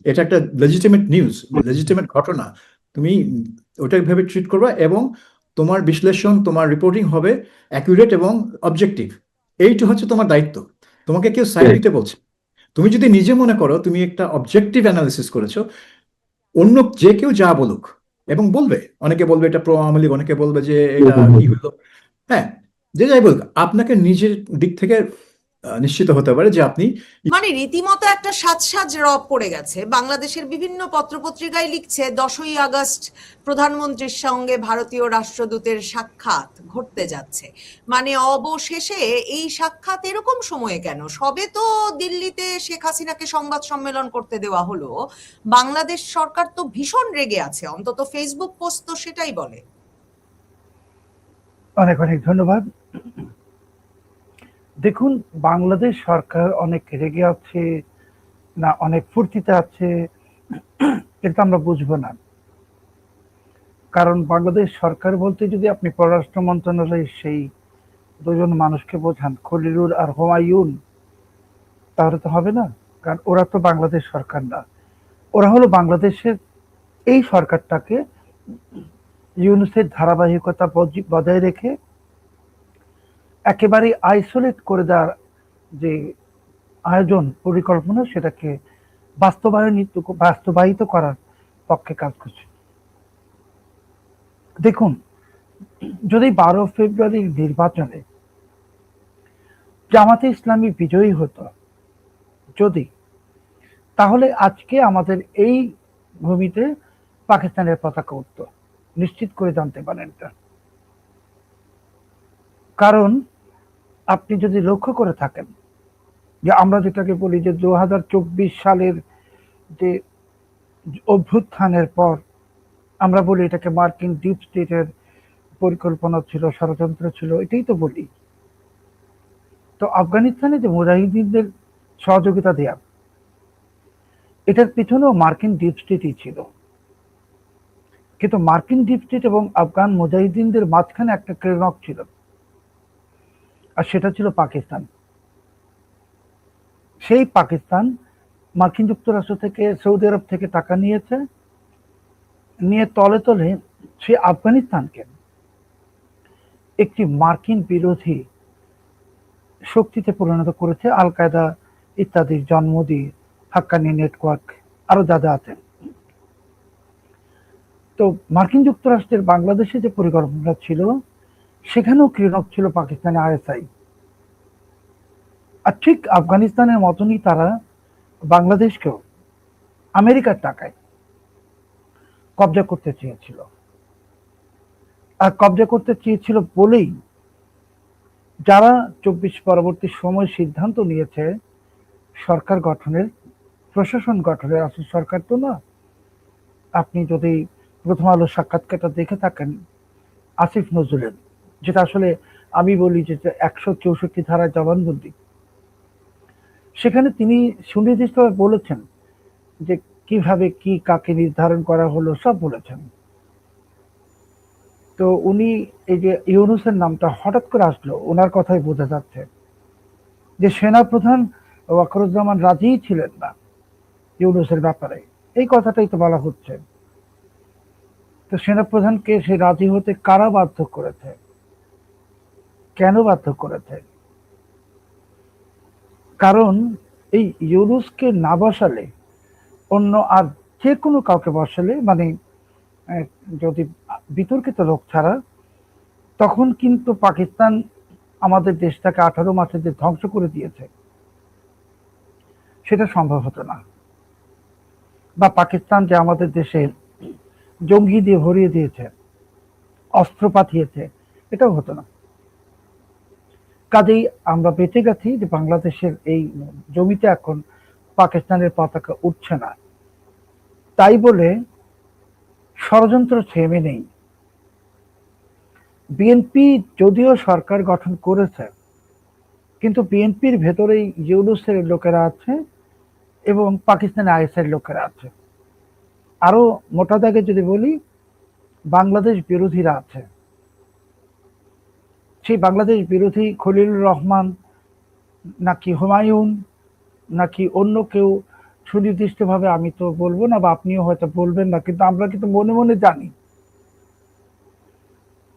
এটা একটা লেজিটিমেট নিউজ, লেজিটিমেট ঘটনা, তুমি ওটা ভেবে ট্রিট করবা এবং তোমার বিশ্লেষণ, তোমার রিপোর্টিং হবে অ্যাকুরেট এবং অবজেক্টিভ। এইটা হচ্ছে তোমার দায়িত্ব। তোমাকে কেউ সাইড দিতে বলছে, তুমি যদি নিজে মনে করো তুমি একটা অবজেক্টিভ অ্যানালিসিস করেছো, অন্য যে কেউ যা বলুক, এবং বলবে, অনেকে বলবে এটা প্রো আওয়ামী লীগ, অনেকে বলবে যে এটা কি হলো, হ্যাঁ, যে যাই বলুক, আপনাকে নিজের দিক থেকে নিশ্চিত হতে পারে যে আপনি মানে রীতিমতো একটা সাজ রব পড়ে গেছে। বাংলাদেশের বিভিন্ন পত্রপত্রিকায় লিখছে 10ই আগস্ট প্রধানমন্ত্রীর সঙ্গে ভারতীয় রাষ্ট্রদূতের সাক্ষাৎ ঘটতে যাচ্ছে। মানে অবশেষে এই সাক্ষাৎ এরকম সময়ে কেন? সবে তো দিল্লিতে শেখ হাসিনাকে সংবাদ সম্মেলন করতে দেওয়া হলো। বাংলাদেশ সরকার তো ভীষণ রেগে আছে, অন্তত ফেসবুক পোস্ট তো সেটাই বলে। অনেক অনেক ধন্যবাদ। দেখুন, বাংলাদেশ সরকার অনেক রেগে আছে না অনেক ফুর্তিতে আছে এটা আমরা বুঝবো না। কারণ বাংলাদেশ সরকার বলতে যদি আপনি পররাষ্ট্র মন্ত্রণালয়ের সেই দুজন মানুষকে বোঝান, খলিলুর আর হুমায়ুন, তাহলে তো হবে না। কারণ ওরা তো বাংলাদেশ সরকার না, ওরা হলো বাংলাদেশের এই সরকারটাকে ইউনূসের ধারাবাহিকতা বজায় রেখে একেবারে আইসোলেট করে দেওয়ার যে আয়োজন পরিকল্পনা, সেটাকে বাস্তবায়িত করার পক্ষে কাজ করছে। দেখুন, যদি 12 ফেব্রুয়ারির নির্বাচনে জামাতে ইসলামী বিজয়ী হতো, যদি, তাহলে আজকে আমাদের এই ভূমিতে পাকিস্তানের পতাকা উঠত, নিশ্চিত করে জানতে পারেন এটা। কারণ আপনি যদি লক্ষ্য করে থাকেন যে আমরা যেটাকে বলি যে 2024 সালের যে অভ্যুত্থানের পর আমরা বলি এটাকে মার্কিন ডিপ স্টেটের পরিকল্পনা ছিল, ষড়যন্ত্র ছিল, এটাই তো বলি। তো আফগানিস্তানে যে মুজাহিদিনদের সহযোগিতা দেয়া, এটার পিছনেও মার্কিন ডিপ স্টেটই ছিল। কিন্তু মার্কিন ডিপ স্টেট এবং আফগান মুজাহিদিনদের মাঝখানে একটা ক্রেনক ছিল, আর সেটা ছিল পাকিস্তান। সেই পাকিস্তান মার্কিন যুক্তরাষ্ট্র থেকে, সৌদি আরব থেকে টাকা নিয়েছে, নিয়ে তলে তলে সে আফগানিস্তানকে একটি মার্কিন বিরোধী শক্তিতে পরিণত করেছে। আল কায়দা ইত্যাদির জন্ম দিয়ে, হাক্কানি নেটওয়ার্ক, আরো যা যা আছে। তো মার্কিন যুক্তরাষ্ট্রের বাংলাদেশে যে পরিকল্পনা ছিল, সেখানেও ক্রিয়ানক ছিল পাকিস্তানে আইএসআই। আর ঠিক আফগানিস্তানের মতনই তারা বাংলাদেশকেও আমেরিকার টাকায় কবজা করতে চেয়েছিল। আর কবজা করতে চেয়েছিল বলেই যারা 24 পরবর্তী সময় সিদ্ধান্ত নিয়েছে সরকার গঠনের, প্রশাসন গঠনের, আসলে সরকার তো না। আপনি যদি প্রথম আলো সাক্ষাৎকারটা দেখে থাকেন আসিফ নজরুলের, যেটা আসলে আমি বলি যে 164 ধারায় জবানবন্দি, সেখানে তিনি সুনির্দিষ্টভাবে বলেছেন যে কিভাবে কি কাকে নির্ধারণ করা হলো, সব বলেছেন। তো উনি এই যে ইউনূসের নামটা হঠাৎ করে আসলো, ওনার কথাই বোঝা যাচ্ছে যে সেনাপ্রধান ওয়াকারুজ্জামান রাজিই ছিলেন না ইউনূসের ব্যাপারে। এই কথাটাই তো বলা হচ্ছে। তো সেনাপ্রধানকে সে রাজি হতে কারা বাধ্য করেছে, কেন বাধ্য করেছে? কারণ এই ইউনূসকে না বসালে, অন্য আর যে কোনো কাউকে বসালে, মানে যদি বিতর্কিত লোক ছাড়া, তখন কিন্তু পাকিস্তান আমাদের দেশটাকে 18 মাসে যে ধ্বংস করে দিয়েছে, সেটা সম্ভব হতো না। বা পাকিস্তান যে আমাদের দেশে জঙ্গি দিয়ে ভরিয়ে দিয়েছে, অস্ত্র পাঠিয়েছে, এটাও হতো না। কাজেই আমরা বেঁচে গেছি যে বাংলাদেশের এই জমিতে এখন পাকিস্তানের পতাকা উঠছে না। তাই বলে ষড়যন্ত্র থেমে নেই। বিএনপি যদিও সরকার গঠন করেছে, কিন্তু বিএনপির ভেতরেই ইউনূসের লোকেরা আছে এবং পাকিস্তানে আইএসআই লোকেরা আছে। আরো মোটা দাগে যদি বলি, বাংলাদেশ বিরোধীরা আছে। সেই বাংলাদেশ বিরোধী খলিলুর রহমান নাকি হুমায়ুন নাকি অন্য কেউ, সুনির্দিষ্টভাবে আমি তো বলবো না, বা আপনিও হয়তো বলবেন না, কিন্তু আমরা কিন্তু মনে মনে জানি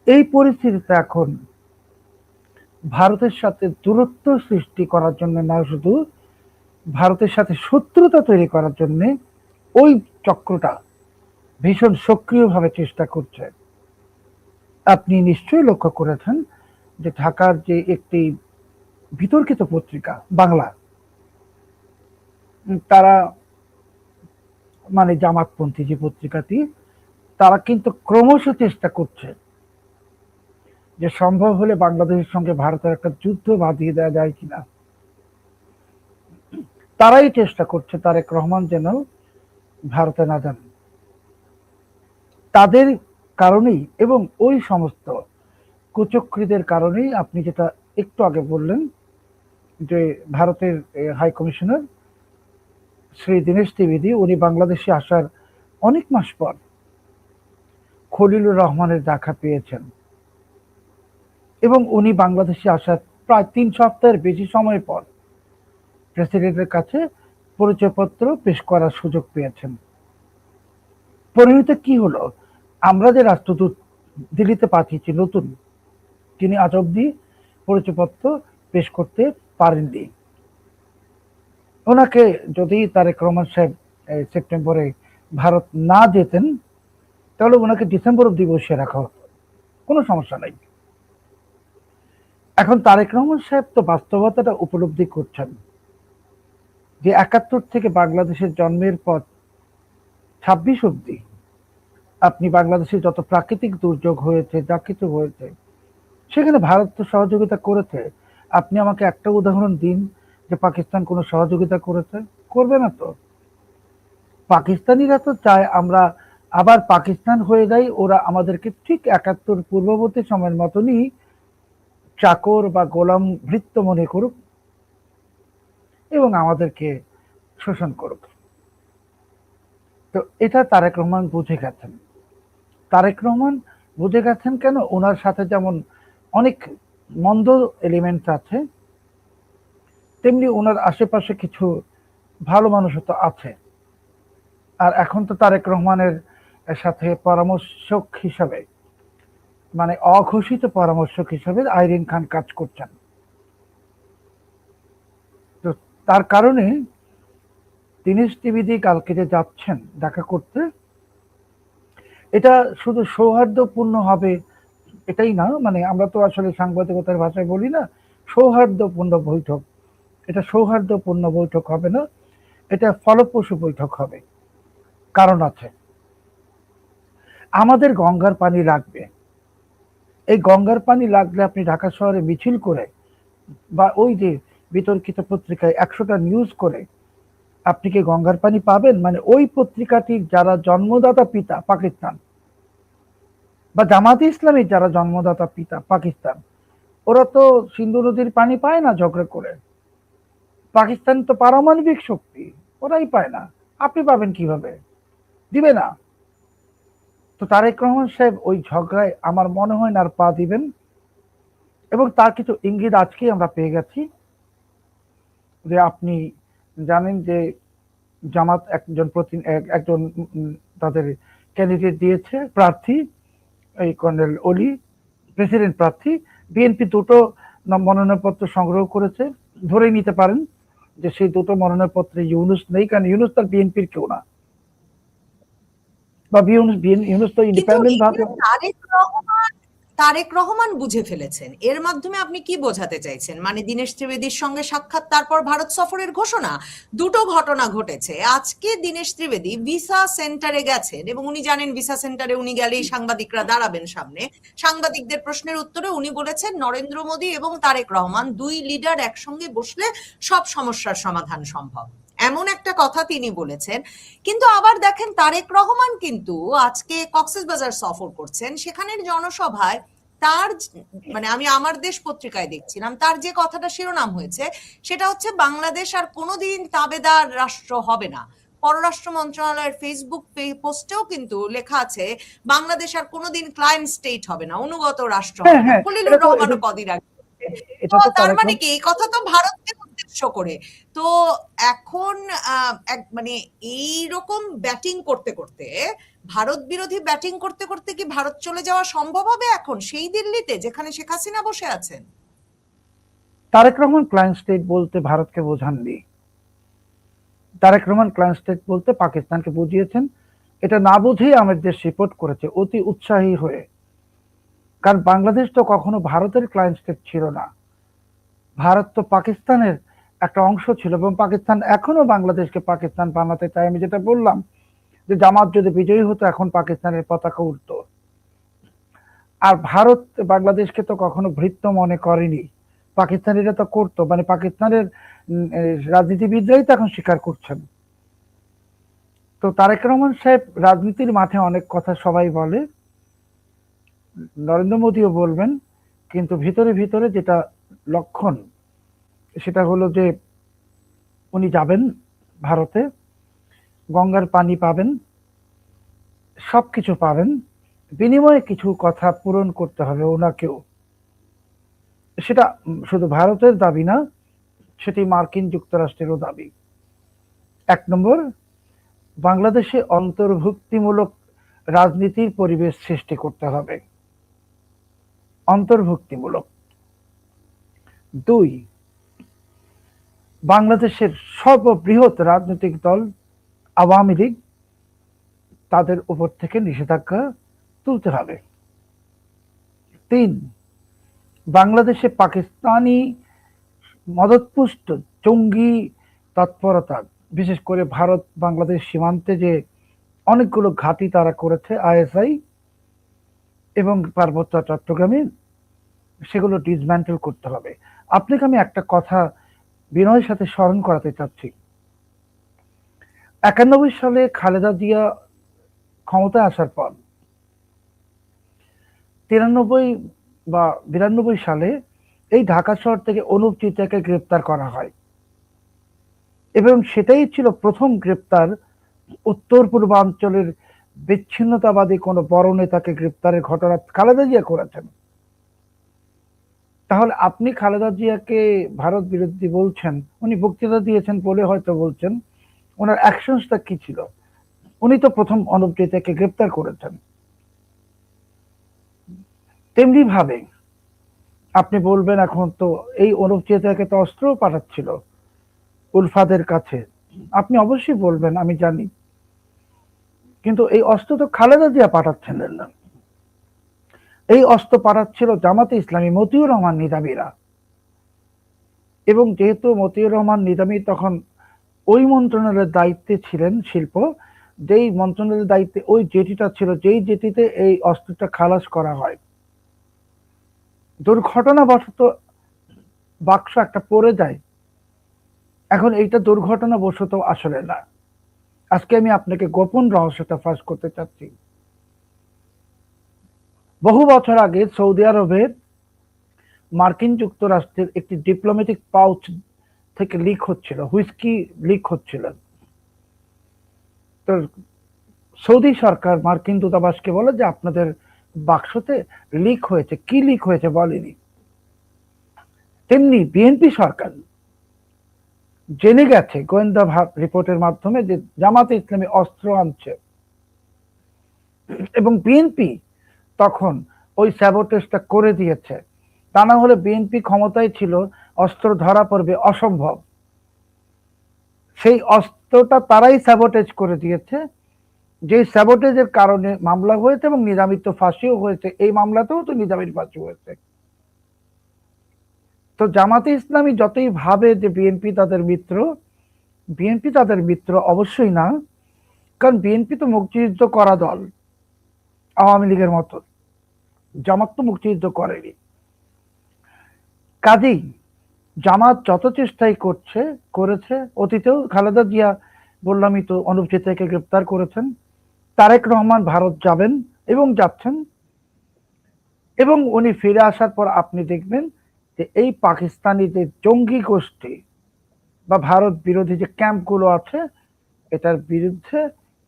এই পরিস্থিতিতে এখন ভারতের সাথে দূরত্ব সৃষ্টি করার জন্য না, শুধু ভারতের সাথে শত্রুতা তৈরি করার জন্য ওই চক্রটা ভীষণ সক্রিয়ভাবে চেষ্টা করছে। আপনি নিশ্চয়ই লক্ষ্য করেছেন যে ঢাকার যে একটি বিতর্কিত পত্রিকা বাংলা, তারা মানে জামাতপন্থী যে পত্রিকাটি, তারা কিন্তু ক্রমশ চেষ্টা করছে যে সম্ভব হলে বাংলাদেশের সঙ্গে ভারতের একটা যুদ্ধ বাঁধিয়ে দেওয়া যায় কিনা। তারাই চেষ্টা করছে তারেক রহমান যেন ভারতে না যান। তাদের কারণেই এবং ওই সমস্ত কুচক্রীদের কারণেই আপনি যেটা একটু আগে বললেন যে ভারতের হাই কমিশনার শ্রী দীনেশ ত্রিবেদী, উনি বাংলাদেশে আসার অনেক মাস পর খলিলুর রহমানের দেখা পেয়েছেন এবং উনি বাংলাদেশে আসার প্রায় 3 সপ্তাহের বেশি সময় পর প্রেসিডেন্টের কাছে পরিচয়পত্র পেশ করার সুযোগ পেয়েছেন। পরিণতি কি হলো? আমরা যে রাষ্ট্রদূত দিল্লিতে পাঠিয়েছি নতুন, তিনি আজ অব্দি পরিচয়পত্র পেশ করতে পারেননি। ওনাকে যদি তারেক রহমান সাহেব সেপ্টেম্বরে ভারত না যেতেন তাহলে ওনাকে ডিসেম্বর অব্দি বসিয়ে রাখা হতো, কোনো সমস্যা নাই। এখন তারেক রহমান সাহেব তো বাস্তবতাটা উপলব্ধি করছেন যে 71 থেকে বাংলাদেশের জন্মের পর 26 অব্দি আপনি বাংলাদেশে যত প্রাকৃতিক দুর্যোগ হয়েছে, যা কিছু হয়েছে, সেখানে ভারত তো সহযোগিতা করেছে। আপনি আমাকে একটা উদাহরণ দিন যে পাকিস্তান কোনো সহযোগিতা করেছে? করবে না তো। পাকিস্তানিরা তো চায় আমরা আবার পাকিস্তান হয়ে যাই, ওরা আমাদেরকে ঠিক 71 পূর্ববর্তী সময়ের মতনই চাকর বা গোলাম ভৃত্য মনে করুক এবং আমাদেরকে শোষণ করুক। তো এটা তারেক রহমান বুঝে গেছেন। তারেক রহমান বুঝে গেছেন কেন? ওনার সাথে যেমন অনেক মন্দ এলিমেন্টস আছে, তেমনি ওনার আশেপাশে কিছু ভালো মানুষও তো আছে। আর এখন তো তারেক রহমানের সাথে পরামর্শক হিসাবে, মানে অঘোষিত পরামর্শক হিসাবে আইরিন খান কাজ করছেন। তো তার কারণে দীনেশ ত্রিবেদী কালকে যে যাচ্ছেন দেখা করতে, এটা শুধু সৌহার্দ্যপূর্ণ হবে এটাই না, মানে আমরা তো আসলে সাংবাদিকতার ভাষায় বলি না সৌহার্দ্যপূর্ণ বৈঠক, এটা সৌহার্দ্যপূর্ণ বৈঠক হবে না, এটা ফলপ্রসূ বৈঠক হবে। কারণ আছে, আমাদের গঙ্গার পানি লাগবে। এই গঙ্গার পানি লাগলে আপনি ঢাকা শহরে মিছিল করে বা ওই যে বিতর্কিত পত্রিকায় 100টা নিউজ করে আপনি কি গঙ্গার পানি পাবেন? মানে ওই পত্রিকাটির যারা জন্মদাতা পিতা পাকিস্তান, বা জামাতে ইসলামীর যারা জন্মদাতা পিতা পাকিস্তান, ওরা তো সিন্ধু নদীর পানি পায় না ঝগড়া করে। পাকিস্তান তো পারমাণবিক শক্তি, ওরাই পায় না, আপনি পাবেন কিভাবে? দিবে না। তো তারেক রহমান সাহেব ওই ঝগড়ায় আমার মনে হয় না আর পা দিবেন, এবং তার কিছু ইঙ্গিত আজকেই আমরা পেয়ে গেছি। যে আপনি জানেন যে জামাত একজন তাদের ক্যান্ডিডেট দিয়েছে, প্রার্থী, এই কর্নেল অলি, প্রেসিডেন্ট প্রার্থী। বিএনপি 2টো মনোনয়নপত্র সংগ্রহ করেছে। ধরে নিতে পারেন যে সেই 2টো মনোনয়নপত্রে ইউনূস নেই, কারণ ইউনূস তার বিএনপির কেউ না, বা ইউনূস তো ইন্ডিপেন্ডেন্ট ভাবে। তারেক রহমান বুঝে ফেলেছেন। এর মাধ্যমে আপনি কি বোঝাতে চাইছেন? মানে দীনেশ ত্রিবেদীর সঙ্গে সাক্ষাৎ, তারপর ভারত সফরের ঘোষণা, দুটো ঘটনা ঘটেছে। আজকে দীনেশ ত্রিবেদী ভিসা সেন্টারে গেছেন এবং উনি জানেন ভিসা সেন্টারে উনি গেলেই সাংবাদিকরা দাঁড়াবেন সামনে। সাংবাদিকদের প্রশ্নের উত্তরে উনি বলেছেন নরেন্দ্র মোদী এবং তারেক রহমান 2 লিডার একসঙ্গে বসলে সব সমস্যার সমাধান সম্ভব, এমন একটা কথা তিনি বলেছেন। কিন্তু আবার দেখেন তারেক রহমান কিন্তু আজকে কক্সবাজার সফর করছেন, সেখানের জনসভায় তার মানে আমি আমার দেশ পত্রিকায় দেখছিলাম, তার যে কথাটা শিরোনাম হয়েছে সেটা হচ্ছে বাংলাদেশ আর কোনোদিন তাবেদার রাষ্ট্র হবে না। পররাষ্ট্র মন্ত্রণালয়ের ফেসবুক পোস্টেও কিন্তু লেখা আছে বাংলাদেশ আর কোনোদিন ক্লায়েন্ট স্টেট হবে না, অনুগত রাষ্ট্র হবে না। খলিলুর রহমানও কদিন আগে, তার মানে কি এই কথা তো ভারতকে উদ্দেশ্য করে। তো এখন মানে এই রকম ব্যাটিং করতে করতে, ভারত বিরোধী ব্যাটিং করতে করতে কি ভারত চলে যাওয়া সম্ভব হবে এখন সেই দিল্লিতে যেখানে শেখ হাসিনা বসে আছেন? তারেক রহমান ক্লায়েন্ট স্টেট বলতে ভারতকে বোঝাননি। তারেক রহমান ক্লায়েন্ট স্টেট বলতে পাকিস্তানকে বুঝিয়েছেন। এটা না বুঝেই আমাদের দেশ রিপোর্ট করেছে অতি উৎসাহী হয়ে, কারণ বাংলাদেশ তো কখনো ভারতের ক্লায়েন্ট স্টেট ছিল না। ভারত তো পাকিস্তানের একটা অংশ ছিল এবং পাকিস্তান এখনো বাংলাদেশকে পাকিস্তান বানাতে চায়। আমি যেটা বললাম যে জামাত যদি বিজয়ী হতো এখন পাকিস্তানের পতাকা উঠতো। আর ভারত বাংলাদেশকে তো কখনো ভৃত্য মনে করেনি, পাকিস্তানিরা তো করতো, মানে পাকিস্তানের রাজনীতিবিদরাই তো এখন স্বীকার করছেন। তো তারেক রহমান সাহেব রাজনীতির মাঠে অনেক কথা সবাই বলে, নরেন্দ্র মোদীও বলবেন, কিন্তু ভিতরে ভিতরে যেটা লক্ষণ সেটা হলো যে উনি যাবেন ভারতে, গঙ্গার পানি পাবেন, সবকিছু পাবেন, বিনিময়ে কিছু কথা পূরণ করতে হবে ওনাকেও। সেটা শুধু ভারতের দাবি না, সেটি মার্কিন যুক্তরাষ্ট্রেরও দাবি। 1 নম্বর, বাংলাদেশে অন্তর্ভুক্তিমূলক রাজনীতির পরিবেশ সৃষ্টি করতে হবে, অন্তর্ভুক্তিমূলক। 2, বাংলাদেশের সর্ববৃহৎ রাজনৈতিক দল আওয়ামী লীগ, তাদের উপর থেকে নিষেধাজ্ঞা তুলতে হবে। 3, বাংলাদেশে পাকিস্তানি মদতপুষ্ট জঙ্গি তৎপরতা, বিশেষ করে ভারত বাংলাদেশ সীমান্তে যে অনেকগুলো ঘাঁটি তারা করেছে আইএসআই এবং পার্বত্য চট্টগ্রামে, সেগুলো ডিসম্যান্টেল করতে হবে। আপনাকে আমি একটা কথা বিনয়ের সাথে স্মরণ করাতে চাচ্ছি। 91 সালে খালেদা জিয়া ক্ষমতায় আসার পর 93 বা 92 সালে এই ঢাকা শহর থেকে অনুপ চিত্রাকে গ্রেপ্তার করা হয় এবং সেটাই ছিল প্রথম গ্রেপ্তার উত্তর পূর্বাঞ্চলের বিচ্ছিন্নতাবাদী কোন বড় নেতাকে গ্রেপ্তারের ঘটনা খালেদা জিয়া করেছেন। তাহলে আপনি খালেদা জিয়াকে ভারত বিরোধী বলছেন, উনি বক্তৃতা দিয়েছেন বলে হয়তো বলছেন, ওনার অ্যাকশনসটা কি ছিল? উনি তো প্রথম অনুপ চিত্রাকে গ্রেপ্তার করেছেন। তেমনি ভাবে আপনি বলবেন এখন তো এই অনুপ চিত্রাকে তো অস্ত্র পাঠাচ্ছিল উলফাদের কাছে, আপনি অবশ্যই বলবেন, আমি জানি, কিন্তু এই অস্ত্র তো খালেদা জিয়া পাঠাচ্ছিলেন না, এই অস্ত্র পাঠাচ্ছিল জামাতে ইসলামী, মতিউর রহমান নিজামীরা। এবং যেহেতু মতিউর রহমান নিজামী তখন ওই মন্ত্রণালয়ের দায়িত্বে ছিলেন শিল্প, যেই মন্ত্রণালয়ের দায়িত্বে ওই জেটিটা ছিল, যেই জেটিতে এই অস্ত্রটা খালাস করা হয়, দুর্ঘটনাবশত বাক্স একটা পড়ে যায়। এখন এইটা দুর্ঘটনাবশত আসলে না। আজকে আমি আপনাকে গোপন রহস্যটা ফাঁস করতে চাচ্ছি। বহু বছর আগে সৌদি আরবের মার্কিন যুক্তরাষ্ট্রের একটি ডিপ্লোম্যাটিক পাউচ থেকে লিক হচ্ছিল, হুইস্কি লিক হচ্ছিল। তো সৌদি সরকার মার্কিন দূতাবাসকে বলে যে আপনাদের বাক্সতে লিক হয়েছে, কি লিক হয়েছে বলেনি। তেমনি বিএনপি সরকার জেনে গেছে গোয়েন্দা রিপোর্টের মাধ্যমে যে জামাতে ইসলামী অস্ত্র আনছে, এবং বিএনপি তখন ওই স্যাবোটেজটা করে দিয়েছে। তা না হলে বিএনপি ক্ষমতায় ছিল, অস্ত্র ধরা পড়বে অসম্ভব। সেই অস্ত্রটা তারাই স্যাবোটেজ করে দিয়েছে, যে স্যাবোটেজের কারণে মামলা হয়েছে এবং নিজামীর তো ফাঁসিও হয়েছে। এই মামলাতেও তো নিজামীর ফাঁসি হয়েছে। তো জামাতে ইসলামী যতই ভাবে যে বিএনপি তাদের মিত্র, বিএনপি তাদের মিত্র অবশ্যই না, কারণ বিএনপি তো মুক্তিযুদ্ধ করা দল, আওয়ামী লীগের মতো। জামাত তো মুক্তিযুদ্ধ করেনি। কাজেই জামাত যত চেষ্টাই করেছে, অতীতেও খালেদা জিয়া বললামই তো অনুপ চিত্রাকে গ্রেপ্তার করেছেন, তারেক রহমান ভারত যাবেন এবং যাচ্ছেন, এবং উনি ফিরে আসার পর আপনি দেখবেন যে এই পাকিস্তানি যে জঙ্গি গোষ্ঠী বা ভারত বিরোধী যে ক্যাম্পগুলো আছে, এটার বিরুদ্ধে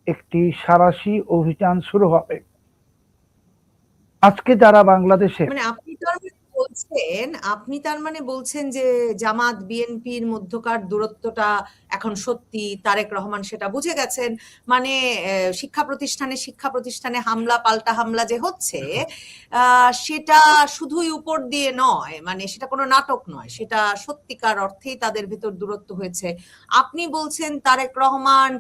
একটি সাঁড়াশি অভিযান শুরু হবে। আজকে যারা বাংলাদেশে, মানে আপনি তার মানে বলছেন যে জামাত বিএনপির মধ্যকার দূরত্বটা এখন সত্যি তারেক রহমান সেটা বুঝে গেছেন। মানে শিক্ষা প্রতিষ্ঠানে হামলা পাল্টা হামলা যে হচ্ছে, সেটা শুধুই উপর দিয়ে নয়, মানে সেটা কোনো নাটক নয়, সেটা সত্যিকার অর্থেই তাদের ভেতর দূরত্ব হয়েছে। আপনি বলছেন তারেক রহমান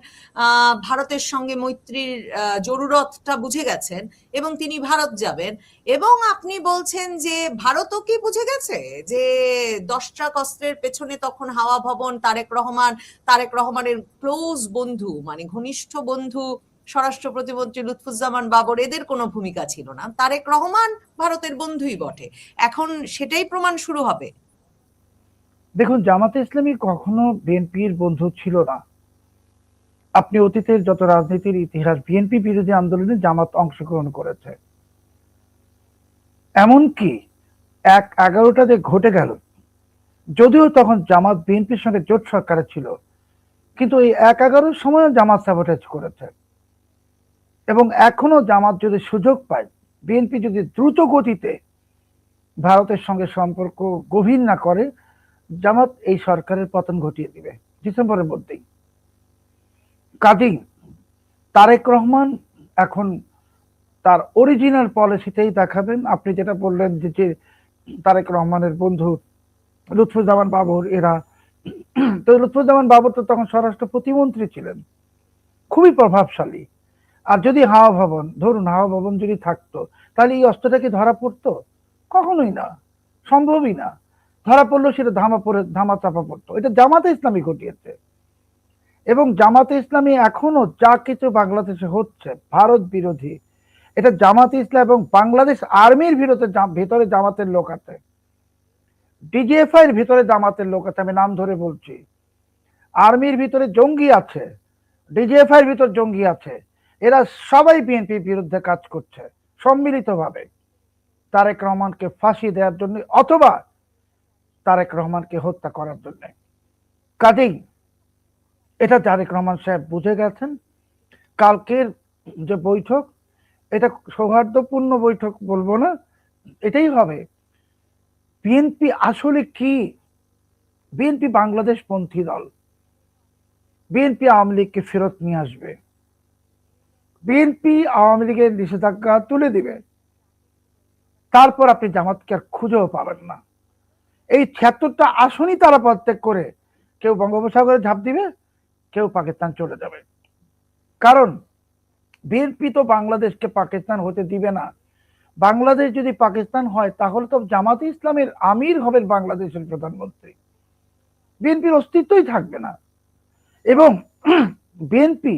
ভারতের সঙ্গে মৈত্রীর জরুরতটা বুঝে গেছেন এবং তিনি ভারত যাবেন, এবং আপনি বলছেন যে ভারত ভারতও কি বুঝে গেছে যে 10 ট্রাক অস্ত্রের পেছনে তখন হাওয়া ভবন, তারেক রহমানের ক্লোজ বন্ধু, মানে ঘনিষ্ঠ বন্ধু স্বরাষ্ট্র প্রতিমন্ত্রী লুৎফুজ্জামান বাবর, এদের কোনো ভূমিকা ছিল না? তারেক রহমান ভারতের বন্ধুই বটে, এখন সেটাই প্রমাণ শুরু হবে। দেখুন, জামাতে ইসলামী কখনো বিএনপির বন্ধু ছিল না। আপনি অতীতের যত রাজনীতির ইতিহাস, বিএনপি বিরোধী আন্দোলনে জামাত অংশগ্রহণ করেছে। এমনকি 11টাতে ঘটে গেল, যদিও তখন জামাত বিএনপির সঙ্গে জোট সরকারে ছিল, কিন্তু এই 11 সময় জামাত স্যাবোটেজ করেছে। এবং এখনো জামাত যদি সুযোগ পায়, বিএনপি যদি দ্রুত গতিতে ভারতের সঙ্গে সম্পর্ক গভীর না করে, জামাত এই সরকারের পতন ঘটিয়ে দিবে ডিসেম্বরের মধ্যেই। কাজেই তারেক রহমান এখন তার অরিজিনাল পলিসিতেই দেখাবেন। আপনি যেটা বললেন যে তারেক রহমানের বন্ধু লুৎফুজ্জামান বাবর এরা, তো লুৎফুজ্জামান বাবর তো তখন স্বরাষ্ট্র প্রতিমন্ত্রী ছিলেন, খুবই প্রভাবশালী। আর যদি হাওয়া ভবন, ধরুন হাওয়া ভবন যদি থাকতো, তাহলে এই অস্ত্রটা কি ধরা পড়তো? কখনোই না, সম্ভবই না। ধরা পড়লো সেটা ধামা চাপা পড়তো। এটা জামাতে ইসলামী ঘটিয়েছে। এবং জামাতে ইসলামী এখনো যা কিছু বাংলাদেশে হচ্ছে ভারত বিরোধী, এটা জামাতে ইসলাম এবং বাংলাদেশ আর্মির ভিতরে জামাতের লোক আছে, ডিজিএফআই এর ভিতরে জামাতের লোক আছে, আমি নাম ধরে বলছি। আর্মির ভিতরে জঙ্গি আছে, ডিজিএফআই এর ভিতর জঙ্গি আছে। এরা সবাই বিএনপির বিরুদ্ধে কাজ করছে সম্মিলিতভাবে, তারেক রহমানকে ফাঁসি দেওয়ার জন্য অথবা তারেক রহমানকে হত্যা করার জন্য। কাজেই এটা তারেক রহমান সাহেব বুঝে গেছেন। কালকের যে বৈঠক, এটা সৌহার্দ্যপূর্ণ বৈঠক বলবো না, এটাই হবে। বিএনপি আসলে কি? বিএনপি বাংলাদেশ পন্থী দল। বিএনপি আওয়ামী লীগকে ফেরত নিয়ে আসবে। বিএনপি আওয়ামী লীগের নিষেধাজ্ঞা তুলে দিবে। তারপর আপনি জামাতকে আর খুঁজেও পাবেন না। এই ৭৬টা আসনই তারা প্রত্যেক করে, কেউ বঙ্গোপসাগরে ঝাঁপ দিবে, কেউ পাকিস্তান চলে যাবে। কারণ বিএনপি তো বাংলাদেশকে পাকিস্তান হতে দিবে না। বাংলাদেশ যদি পাকিস্তান হয়, তাহলে তো জামাতে ইসলামের আমির হবেন বাংলাদেশের প্রধানমন্ত্রী, বিএনপির অস্তিত্বই থাকবে না। এবং বিএনপি,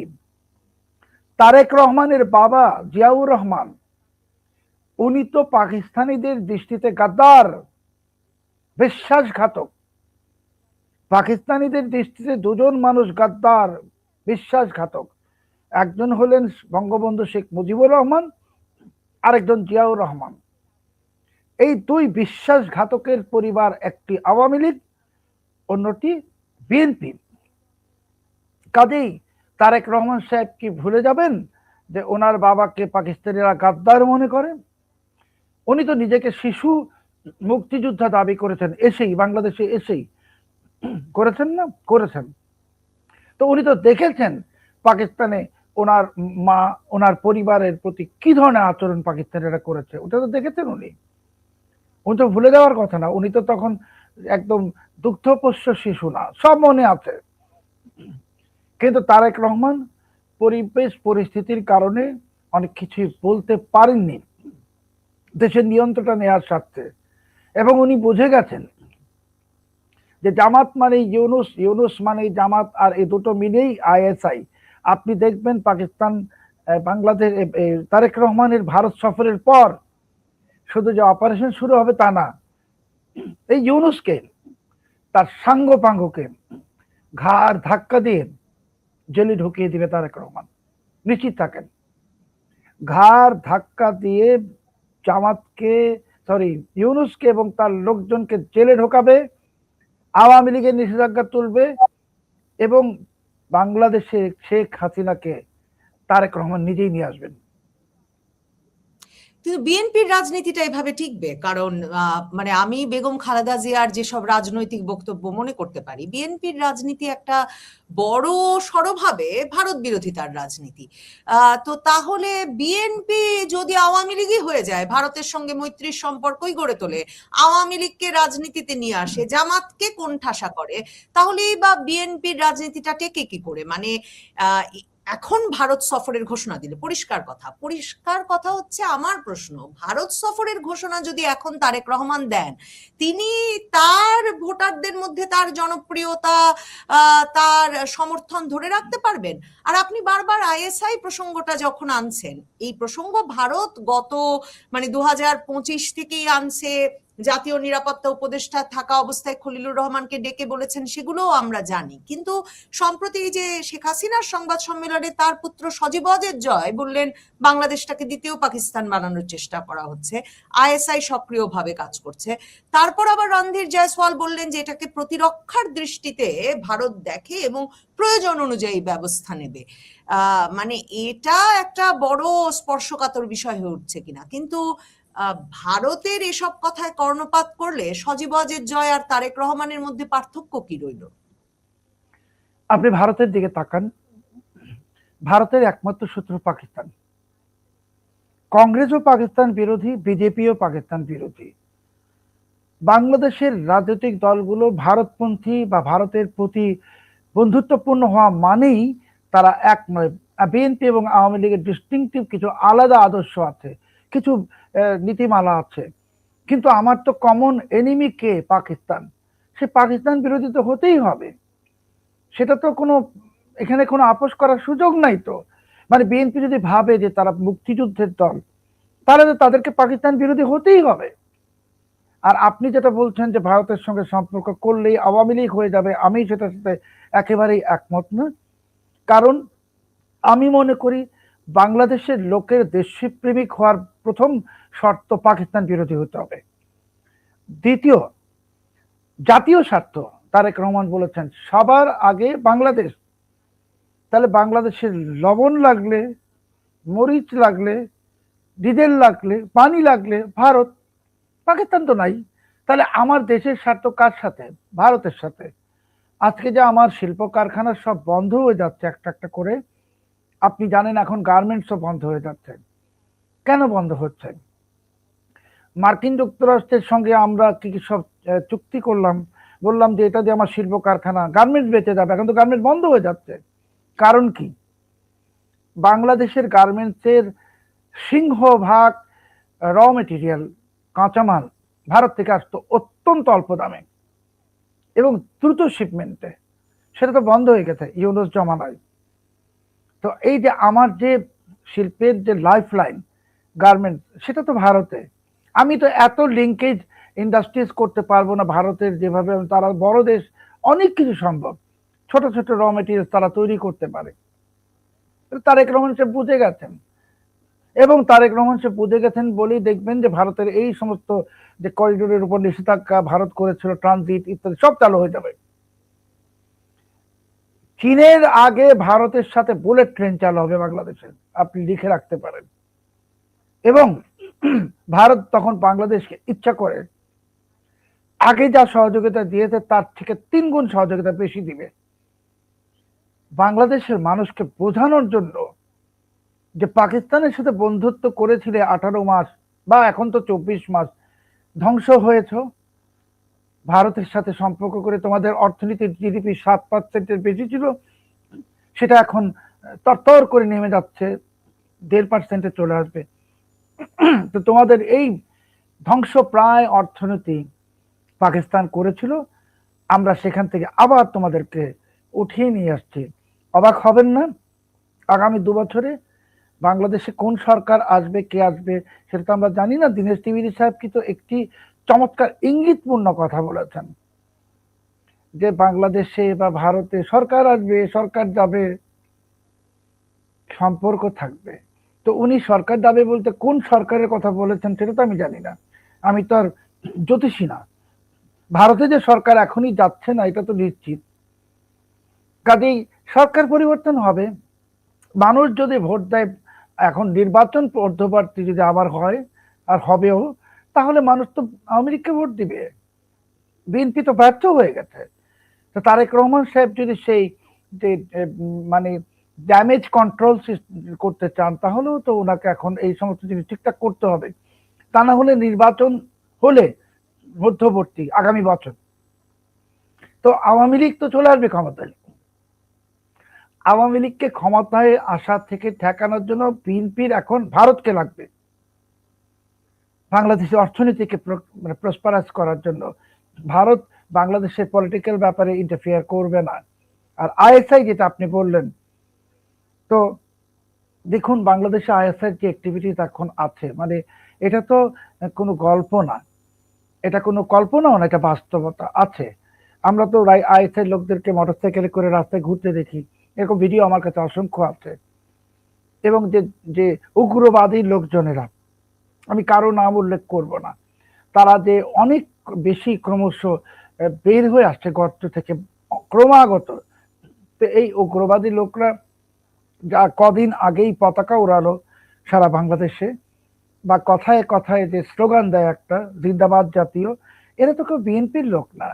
তারেক রহমানের বাবা জিয়াউর রহমান, উনি তো পাকিস্তানিদের দৃষ্টিতে গাদ্দার, বিশ্বাসঘাতক। পাকিস্তানিদের দৃষ্টিতে দুজন মানুষ গাদ্দার, বিশ্বাসঘাতক। একজন হলেন বঙ্গবন্ধু শেখ মুজিবুর রহমান, আরেকজন জিয়াউর রহমান। এই দুই বিশ্বাসঘাতকের পরিবার, একটি আওয়ামী লীগ, অন্যটি বিএনপি। কাজেই তারেক রহমান সাহেব কি ভুলে যাবেন যে ওনার বাবাকে পাকিস্তানিরা গাদ্দার মনে করে? উনি তো নিজেকে শিশু মুক্তিযোদ্ধা দাবি করেছেন, এসেই বাংলাদেশে এসেই করেছেন না? করেছেন। তো উনি তো দেখেছেন পাকিস্তানে ওনার মা, ওনার পরিবারের প্রতি কি ধরনের আচরণ পাকিস্তানিরা করেছে, ওটা তো দেখেছেন উনি। উনি তো ভুলে যাওয়ার কথা না। উনি তো তখন একদম দুগ্ধপোষ্য শিশু না, সব মনে আছে। কিন্তু তারেক রহমান পরিবেশ পরিস্থিতির কারণে অনেক কিছুই বলতে পারেননি দেশের নিয়ন্ত্রণটা নেওয়ার স্বার্থে। এবং উনি বুঝে গেছেন যে জামাত মানে ইউনুস, ইউনুস মানে জামাত, আর এই দুটো মিলেই আইএসআই। আপনি দেখবেন পাকিস্তান, বাংলাদেশ, তারেক রহমানের ভারত সফরের পর শুধু যে অপারেশন শুরু হবে তা না, এই ইউনুসকে, তার সাঙ্গ পাঙ্গকে ঘাড় ধাক্কা দিয়ে জেলে ঢুকিয়ে দিবে তারেক রহমান, নিশ্চিত থাকেন। ঘাড় ধাক্কা দিয়ে জামাতকে, ইউনুসকে এবং তার লোকজনকে জেলে ঢোকাবে, আওয়ামী লীগের নিষেধাজ্ঞা তুলবে এবং বাংলাদেশে শেখ হাসিনাকে তারেক রহমান নিজেই নিয়ে আসবেন। কিন্তু বিএনপির রাজনীতিটা এভাবে টিকবে? কারণ মানে আমি বেগম খালেদা জিয়ার যেসব রাজনৈতিক বক্তব্য মনে করতে পারি, বিএনপির রাজনীতি একটা বড় সড়ভাবে ভারত বিরোধিতার রাজনীতি। তো তাহলে বিএনপি যদি আওয়ামী লীগই হয়ে যায়, ভারতের সঙ্গে মৈত্রীর সম্পর্কই গড়ে তোলে, আওয়ামী লীগকে রাজনীতিতে নিয়ে আসে, জামাতকে কোণঠাসা করে, তাহলেই বা বিএনপির রাজনীতিটা টেকে কি করে? মানে এখন ভারত সফরের ঘোষণা দিলে, পরিষ্কার কথা হচ্ছে আমার প্রশ্ন, ভারত সফরের ঘোষণা যদি এখন তারেক রহমান দেন, তিনি তার ভোটারদের মধ্যে তার জনপ্রিয়তা, তার সমর্থন ধরে রাখতে পারবেন? আর আপনি বারবার আইএসআই প্রসঙ্গটা যখন আনছেন, এই প্রসঙ্গ ভারত গত 2025 থেকেই আনছে। জাতীয় নিরাপত্তা উপদেষ্টা থাকা অবস্থায় খলিলুর রহমানকে ডেকে বলেছেন, সেগুলোও আমরা জানি। কিন্তু সম্প্রতি যে শেখ হাসিনার সংবাদ সম্মেলনে তার পুত্র সজীব ওয়াজেদ জয় বললেন বাংলাদেশটাকে দ্বিতীয় পাকিস্তান বানানোর চেষ্টা করা হচ্ছে, আইএসআই সক্রিয়ভাবে কাজ করছে। তারপর আবার রণধীর জয়সওয়াল বললেন যে এটাকে প্রতিরক্ষার দৃষ্টিতে ভারত দেখে এবং প্রয়োজন অনুযায়ী ব্যবস্থা নেবে। এটা একটা বড় স্পর্শকাতর বিষয় হয়ে উঠছে কিনা। কিন্তু ভারতের এসব কথায় কর্ণপাত করলে সজীব ওয়াজেদ জয় আর তারেক রহমানের মধ্যে পার্থক্য কি রইল? আপনি ভারতের দিকে তাকান, ভারতের একমাত্র শত্রু পাকিস্তান। কংগ্রেসও পাকিস্তান বিরোধী, বিজেপিও পাকিস্তান বিরোধী। বাংলাদেশের রাজনৈতিক দলগুলো ভারতপন্থী বা ভারতের প্রতি বন্ধুত্বপূর্ণ হওয়া মানেই তারা এক নয়। বিএনপি এবং আওয়ামী লীগের ডিস্টিংটিভ কিছু আলাদা আদর্শ আছে, কিছু নীতিমালা আছে, কিন্তু আমার তো কমন এনিমি কে? পাকিস্তান। সে পাকিস্তান বিরোধী তো হতেই হবে, সেটা তো এখানে কোনো আপোষ করার সুযোগ নাই। তো বিএনপি যদি ভাবে যে তারা মুক্তিযুদ্ধের দল, তাহলে তো তাদেরকে পাকিস্তান বিরোধী হতেই হবে। আর আপনি যেটা বলছেন যে ভারতের সঙ্গে সম্পর্ক করলেই আওয়ামী লীগ হয়ে যাবে, আমি সেটার সাথে একেবারেই একমত নই। কারণ আমি মনে করি বাংলাদেশের লোকের দেশপ্রেমিক হওয়ার প্রথম শর্ত পাকিস্তান বিরোধী হতে হবে। দ্বিতীয়, জাতীয় স্বার্থ। তারেক রহমান বলেছেন সবার আগে বাংলাদেশ। তাহলে বাংলাদেশের লবণ লাগলে, মরিচ লাগলে, ডিজেল লাগলে, পানি লাগলে ভারত, পাকিস্তান তো নাই। তাহলে আমার দেশের স্বার্থ কার সাথে? ভারতের সাথে। আজকে যে আমার শিল্প কারখানা সব বন্ধ হয়ে যাচ্ছে একটা একটা করে, আপনি জানেন এখন গার্মেন্টসও বন্ধ হয়ে যাচ্ছে। কেন বন্ধ হচ্ছে? মার্কিন যুক্তরাষ্ট্রের সঙ্গে আমরা কি সব চুক্তি করলাম, বললাম যে এটা দিয়ে আমার শিল্প কারখানা, গার্মেন্টস বেঁচে যাবে, এখন তো গার্মেন্টস বন্ধ হয়ে যাচ্ছে। কারণ কি? বাংলাদেশের গার্মেন্টসের সিংহভাগ র মেটেরিয়াল, কাঁচামাল ভারত থেকে আসতো অত্যন্ত অল্প দামে এবং দ্রুত শিপমেন্টে, সেটা তো বন্ধ হয়ে গেছে ইউনুস জমানায়। তো এই যে আমার যে শিল্পের যে লাইফ লাইন গার্মেন্টস, সেটা তো ভারতে। আমি তো এত লিঙ্কেজ ইন্ডাস্ট্রিজ করতে পারবো না ভারতের যেভাবে, তারা বড় দেশ, অনেক কিছু সম্ভব, ছোট ছোট র মেটেরিয়াল তারা তৈরি করতে পারে। তারেক রহমান সে বুঝে গেছেন, এবং তারেক রহমান সে বুঝে গেছেন বলেই দেখবেন যে ভারতের এই সমস্ত যে করিডোরের উপর নিষেধাজ্ঞা ভারত করেছিল, ট্রানজিট ইত্যাদি সব চালু হয়ে যাবে। চীনের আগে ভারতের সাথে বুলেট ট্রেন চালু হবে বাংলাদেশে, আপনি লিখে রাখতে পারেন। এবং ভারত তখন বাংলাদেশকে ইচ্ছা করে আগে যা সহযোগিতা দিয়েছে তার থেকে 3 গুণ সহযোগিতা বেশি দিবে, বাংলাদেশের মানুষকে বোঝানোর জন্য যে পাকিস্তানের সাথে বন্ধুত্ব করেছিলে 18 মাস বা এখন তো 24 মাস, ধ্বংস হয়েছ। ভারতের সাথে সম্পর্ক করে তোমাদের অর্থনীতির জিডিপি 7% বেশি ছিল, সেটা এখন তরতর করে নেমে যাচ্ছে, 1.5% চলে আসবে। তো তোমাদের এই ধ্বংস প্রায় অর্থনীতি পাকিস্তান করেছিল, আমরা সেখান থেকে আবার তোমাদেরকে উঠিয়ে নিয়ে আসছি। অবাক হবেন না, আগামী 2 বছরে বাংলাদেশে কোন সরকার আসবে, কে আসবে সেটা তো আমরা জানি না। দীনেশ ত্রিবেদী সাহেব কিন্তু একটি চমৎকার ইঙ্গিতপূর্ণ কথা বলেছেন যে বাংলাদেশে বা ভারতে সরকার আসবে, সরকার যাবে, সম্পর্ক থাকবে। তো উনি সরকার যাবে বলতে কোন সরকারের কথা বলেছেন সেটা তো আমি জানি না, আমি তো আর জ্যোতিষী না। ভারতে যে সরকার এখনই যাচ্ছে না এটা তো নিশ্চিত। কাজেই সরকার পরিবর্তন হবে, মানুষ যদি ভোট দেয়, এখন নির্বাচন পদ্ধতি যদি আবার হয়, আর হবেও, তাহলে মানুষ তো আওয়ামী লীগকে ভোট দিবে। বিএনপি তো ব্যর্থ হয়ে গেছে। তো তারেক রহমান সাহেব যদি সেই যে ড্যামেজ কন্ট্রোল করতে চান, তাহলেও তো ওনাকে এখন এই সমস্ত জিনিস ঠিকঠাক করতে হবে। তা না হলে নির্বাচন হলে মধ্যবর্তী আগামী বছর তো আওয়ামী লীগ তো চলে আসবে ক্ষমতায়। আওয়ামী লীগকে ক্ষমতায় আসা থেকে ঠেকানোর জন্য বিএনপির এখন ভারতকে লাগবে, বাংলাদেশের অর্থনীতিকে মানে প্রসপারাস করার জন্য। ভারত বাংলাদেশের পলিটিক্যাল ব্যাপারে ইন্টারফিয়ার করবে না। আর আইএসআই যেটা আপনি বললেন, তো দেখুন বাংলাদেশে আইএসআই যে অ্যাক্টিভিটিস এখন আছে, মানে এটা তো কোনো গল্প না, এটা কোনো কল্পনাও না, এটা বাস্তবতা আছে। আমরা তো আইএসআই লোকদেরকে মোটরসাইকেলে করে রাস্তায় ঘুরতে দেখি, এরকম ভিডিও আমার কাছে অসংখ্য আছে। এবং যে যে উগ্রবাদী লোকজনেরা, আমি কারো নাম উল্লেখ করব না, তারা যে অনেক বেশি ক্রমশ বের হয়ে আসছে গর্ত থেকে ক্রমাগত। তো এই উগ্রবাদী লোকরা যা কদিন আগেই পতাকা উড়ালো সারা বাংলাদেশে, বা কথায় কথায় যে স্লোগান দেয় একটা জিন্দাবাদ জাতীয়, এরা তো কেউ বিএনপির লোক না,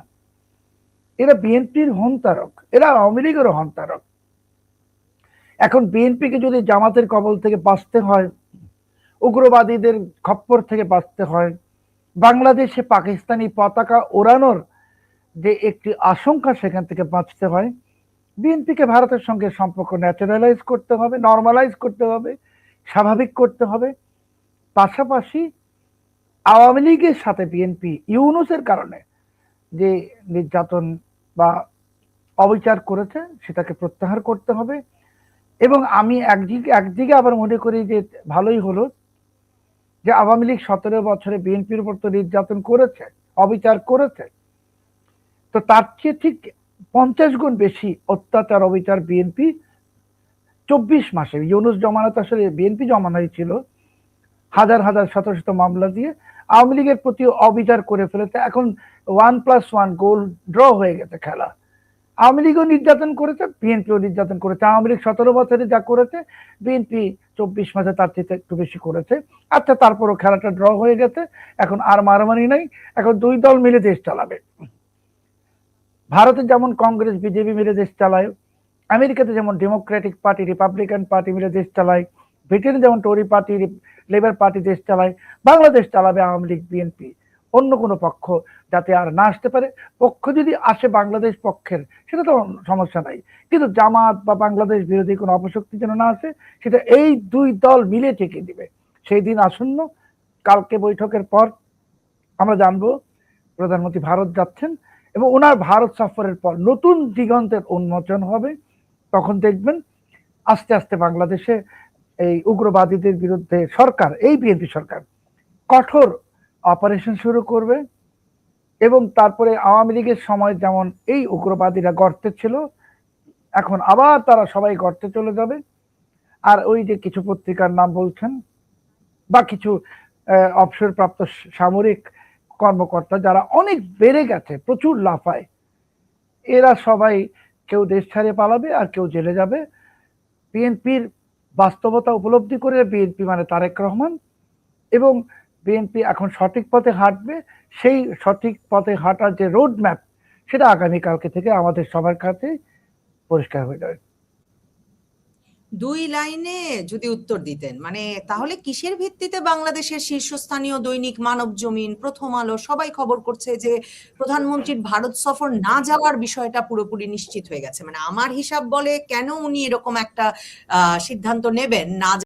এরা বিএনপির হন্তারক, এরা আওয়ামী লীগেরও হন্তারক। এখন বিএনপিকে যদি জামাতের কবল থেকে বাঁচতে হয়, উগ্রবাদীদের খপ্পর থেকে বাঁচতে হয়, বাংলাদেশে পাকিস্তানি পতাকা ওড়ানোর যে একটি আশঙ্কা সেখান থেকে বাঁচতে হয়, বিএনপিকে ভারতের সঙ্গে সম্পর্ক ন্যাচারালাইজ করতে হবে, নর্মালাইজ করতে হবে, স্বাভাবিক করতে হবে। পাশাপাশি আওয়ামী লীগের সাথে বিএনপি ইউনূসের কারণে যে নির্যাতন বা অবিচার করেছে সেটাকে প্রত্যাহার করতে হবে। এবং আমি একদিকে আবার মনে করি যে ভালোই হলো যে আওয়ামী লীগ 17 বছরে বিএনপির উপর তো নির্যাতন করেছে, অবিচার করেছে, তো তার চেয়ে ঠিক 50 গুণ বেশি অত্যাচার অবিচার বিএনপি 24 মাসে, ইউনূস জমানাতে আসলে বিএনপি জমানাই ছিল, হাজার হাজার শত শত মামলা দিয়ে আওয়ামী লীগের প্রতি অবিচার করে ফেলেছে। এখন 1+1 গোল ড্র হয়ে গেছে খেলা। আওয়ামী লীগও নির্যাতন করেছে, বিএনপিও নির্যাতন করেছে। আওয়ামী লীগ 17 বছরে যা করেছে বিএনপি 24 মাসে তার চেয়ে একটু বেশি করেছে। আচ্ছা, তারপরও খেলাটা ড্র হয়ে গেছে, এখন আর মারামারি নাই, এখন দুই দল মিলে দেশ চালাবে। ভারতে যেমন কংগ্রেস বিজেপি মিলে দেশ চালায়, আমেরিকাতে যেমন ডেমোক্রেটিক পার্টি রিপাবলিকান পার্টি মিলে দেশ চালায়, ব্রিটেনে যেমন টোরি পার্টি লেবার পার্টি দেশ চালায়, বাংলাদেশ চালাবে আওয়ামী লীগ বিএনপি। অন্য কোনো পক্ষ যাতে আর না আসতে পারে, পক্ষ যদি আসে বাংলাদেশ পক্ষের সেটা তো সমস্যা নাই, কিন্তু জামাত বা বাংলাদেশ বিরোধী কোনো অপশক্তি যেন না আসে, সেটা এই দুই দল মিলে ঠেকে দিবে। সেই দিন আসন্ন, কালকে বৈঠকের পর আমরা জানবো প্রধানমন্ত্রী ভারত যাচ্ছেন, এবং ওনার ভারত সফরের পর নতুন দিগন্তের উন্মোচন হবে। তখন দেখবেন আস্তে আস্তে বাংলাদেশে এই উগ্রবাদীদের বিরুদ্ধে সরকার, এই বিএনপি সরকার কঠোর অপারেশন শুরু করবে। এবং তারপরে আওয়ামী লীগের সময় যেমন এই উগ্রবাদীরা গর্তে ছিল, এখন আবার তারা সবাই গর্তে চলে যাবে। আর ওই যে কিছু পত্রিকার নাম বলছেন বা কিছু অবসরপ্রাপ্ত সামরিক কর্মকর্তা যারা অনেক বেড়ে গেছে, প্রচুর লাফায়, এরা সবাই কেউ দেশ ছাড়িয়ে পালাবে আর কেউ জেলে যাবে। বিএনপির বাস্তবতা উপলব্ধি করে বিএনপি মানে তারেক রহমান, এবং বিএনপি এখন সঠিক পথে হাঁটবে। সেই সঠিক পথে হাঁটার যে রোড ম্যাপ, সেটা আগামীকালকে থেকে আমাদের সবার কাছে পরিষ্কার হয়ে যাবে। 2 লাইনে যদি উত্তর দিতেন, মানে তাহলে কিসের ভিত্তিতে বাংলাদেশের শীর্ষস্থানীয় দৈনিক মানবজমিন, প্রথম আলো সবাই খবর করছে যে প্রধানমন্ত্রীর ভারত সফর না যাওয়ার বিষয়টা পুরোপুরি নিশ্চিত হয়ে গেছে? মানে আমার হিসাব বলে কেন উনি এরকম একটা সিদ্ধান্ত নেবেন না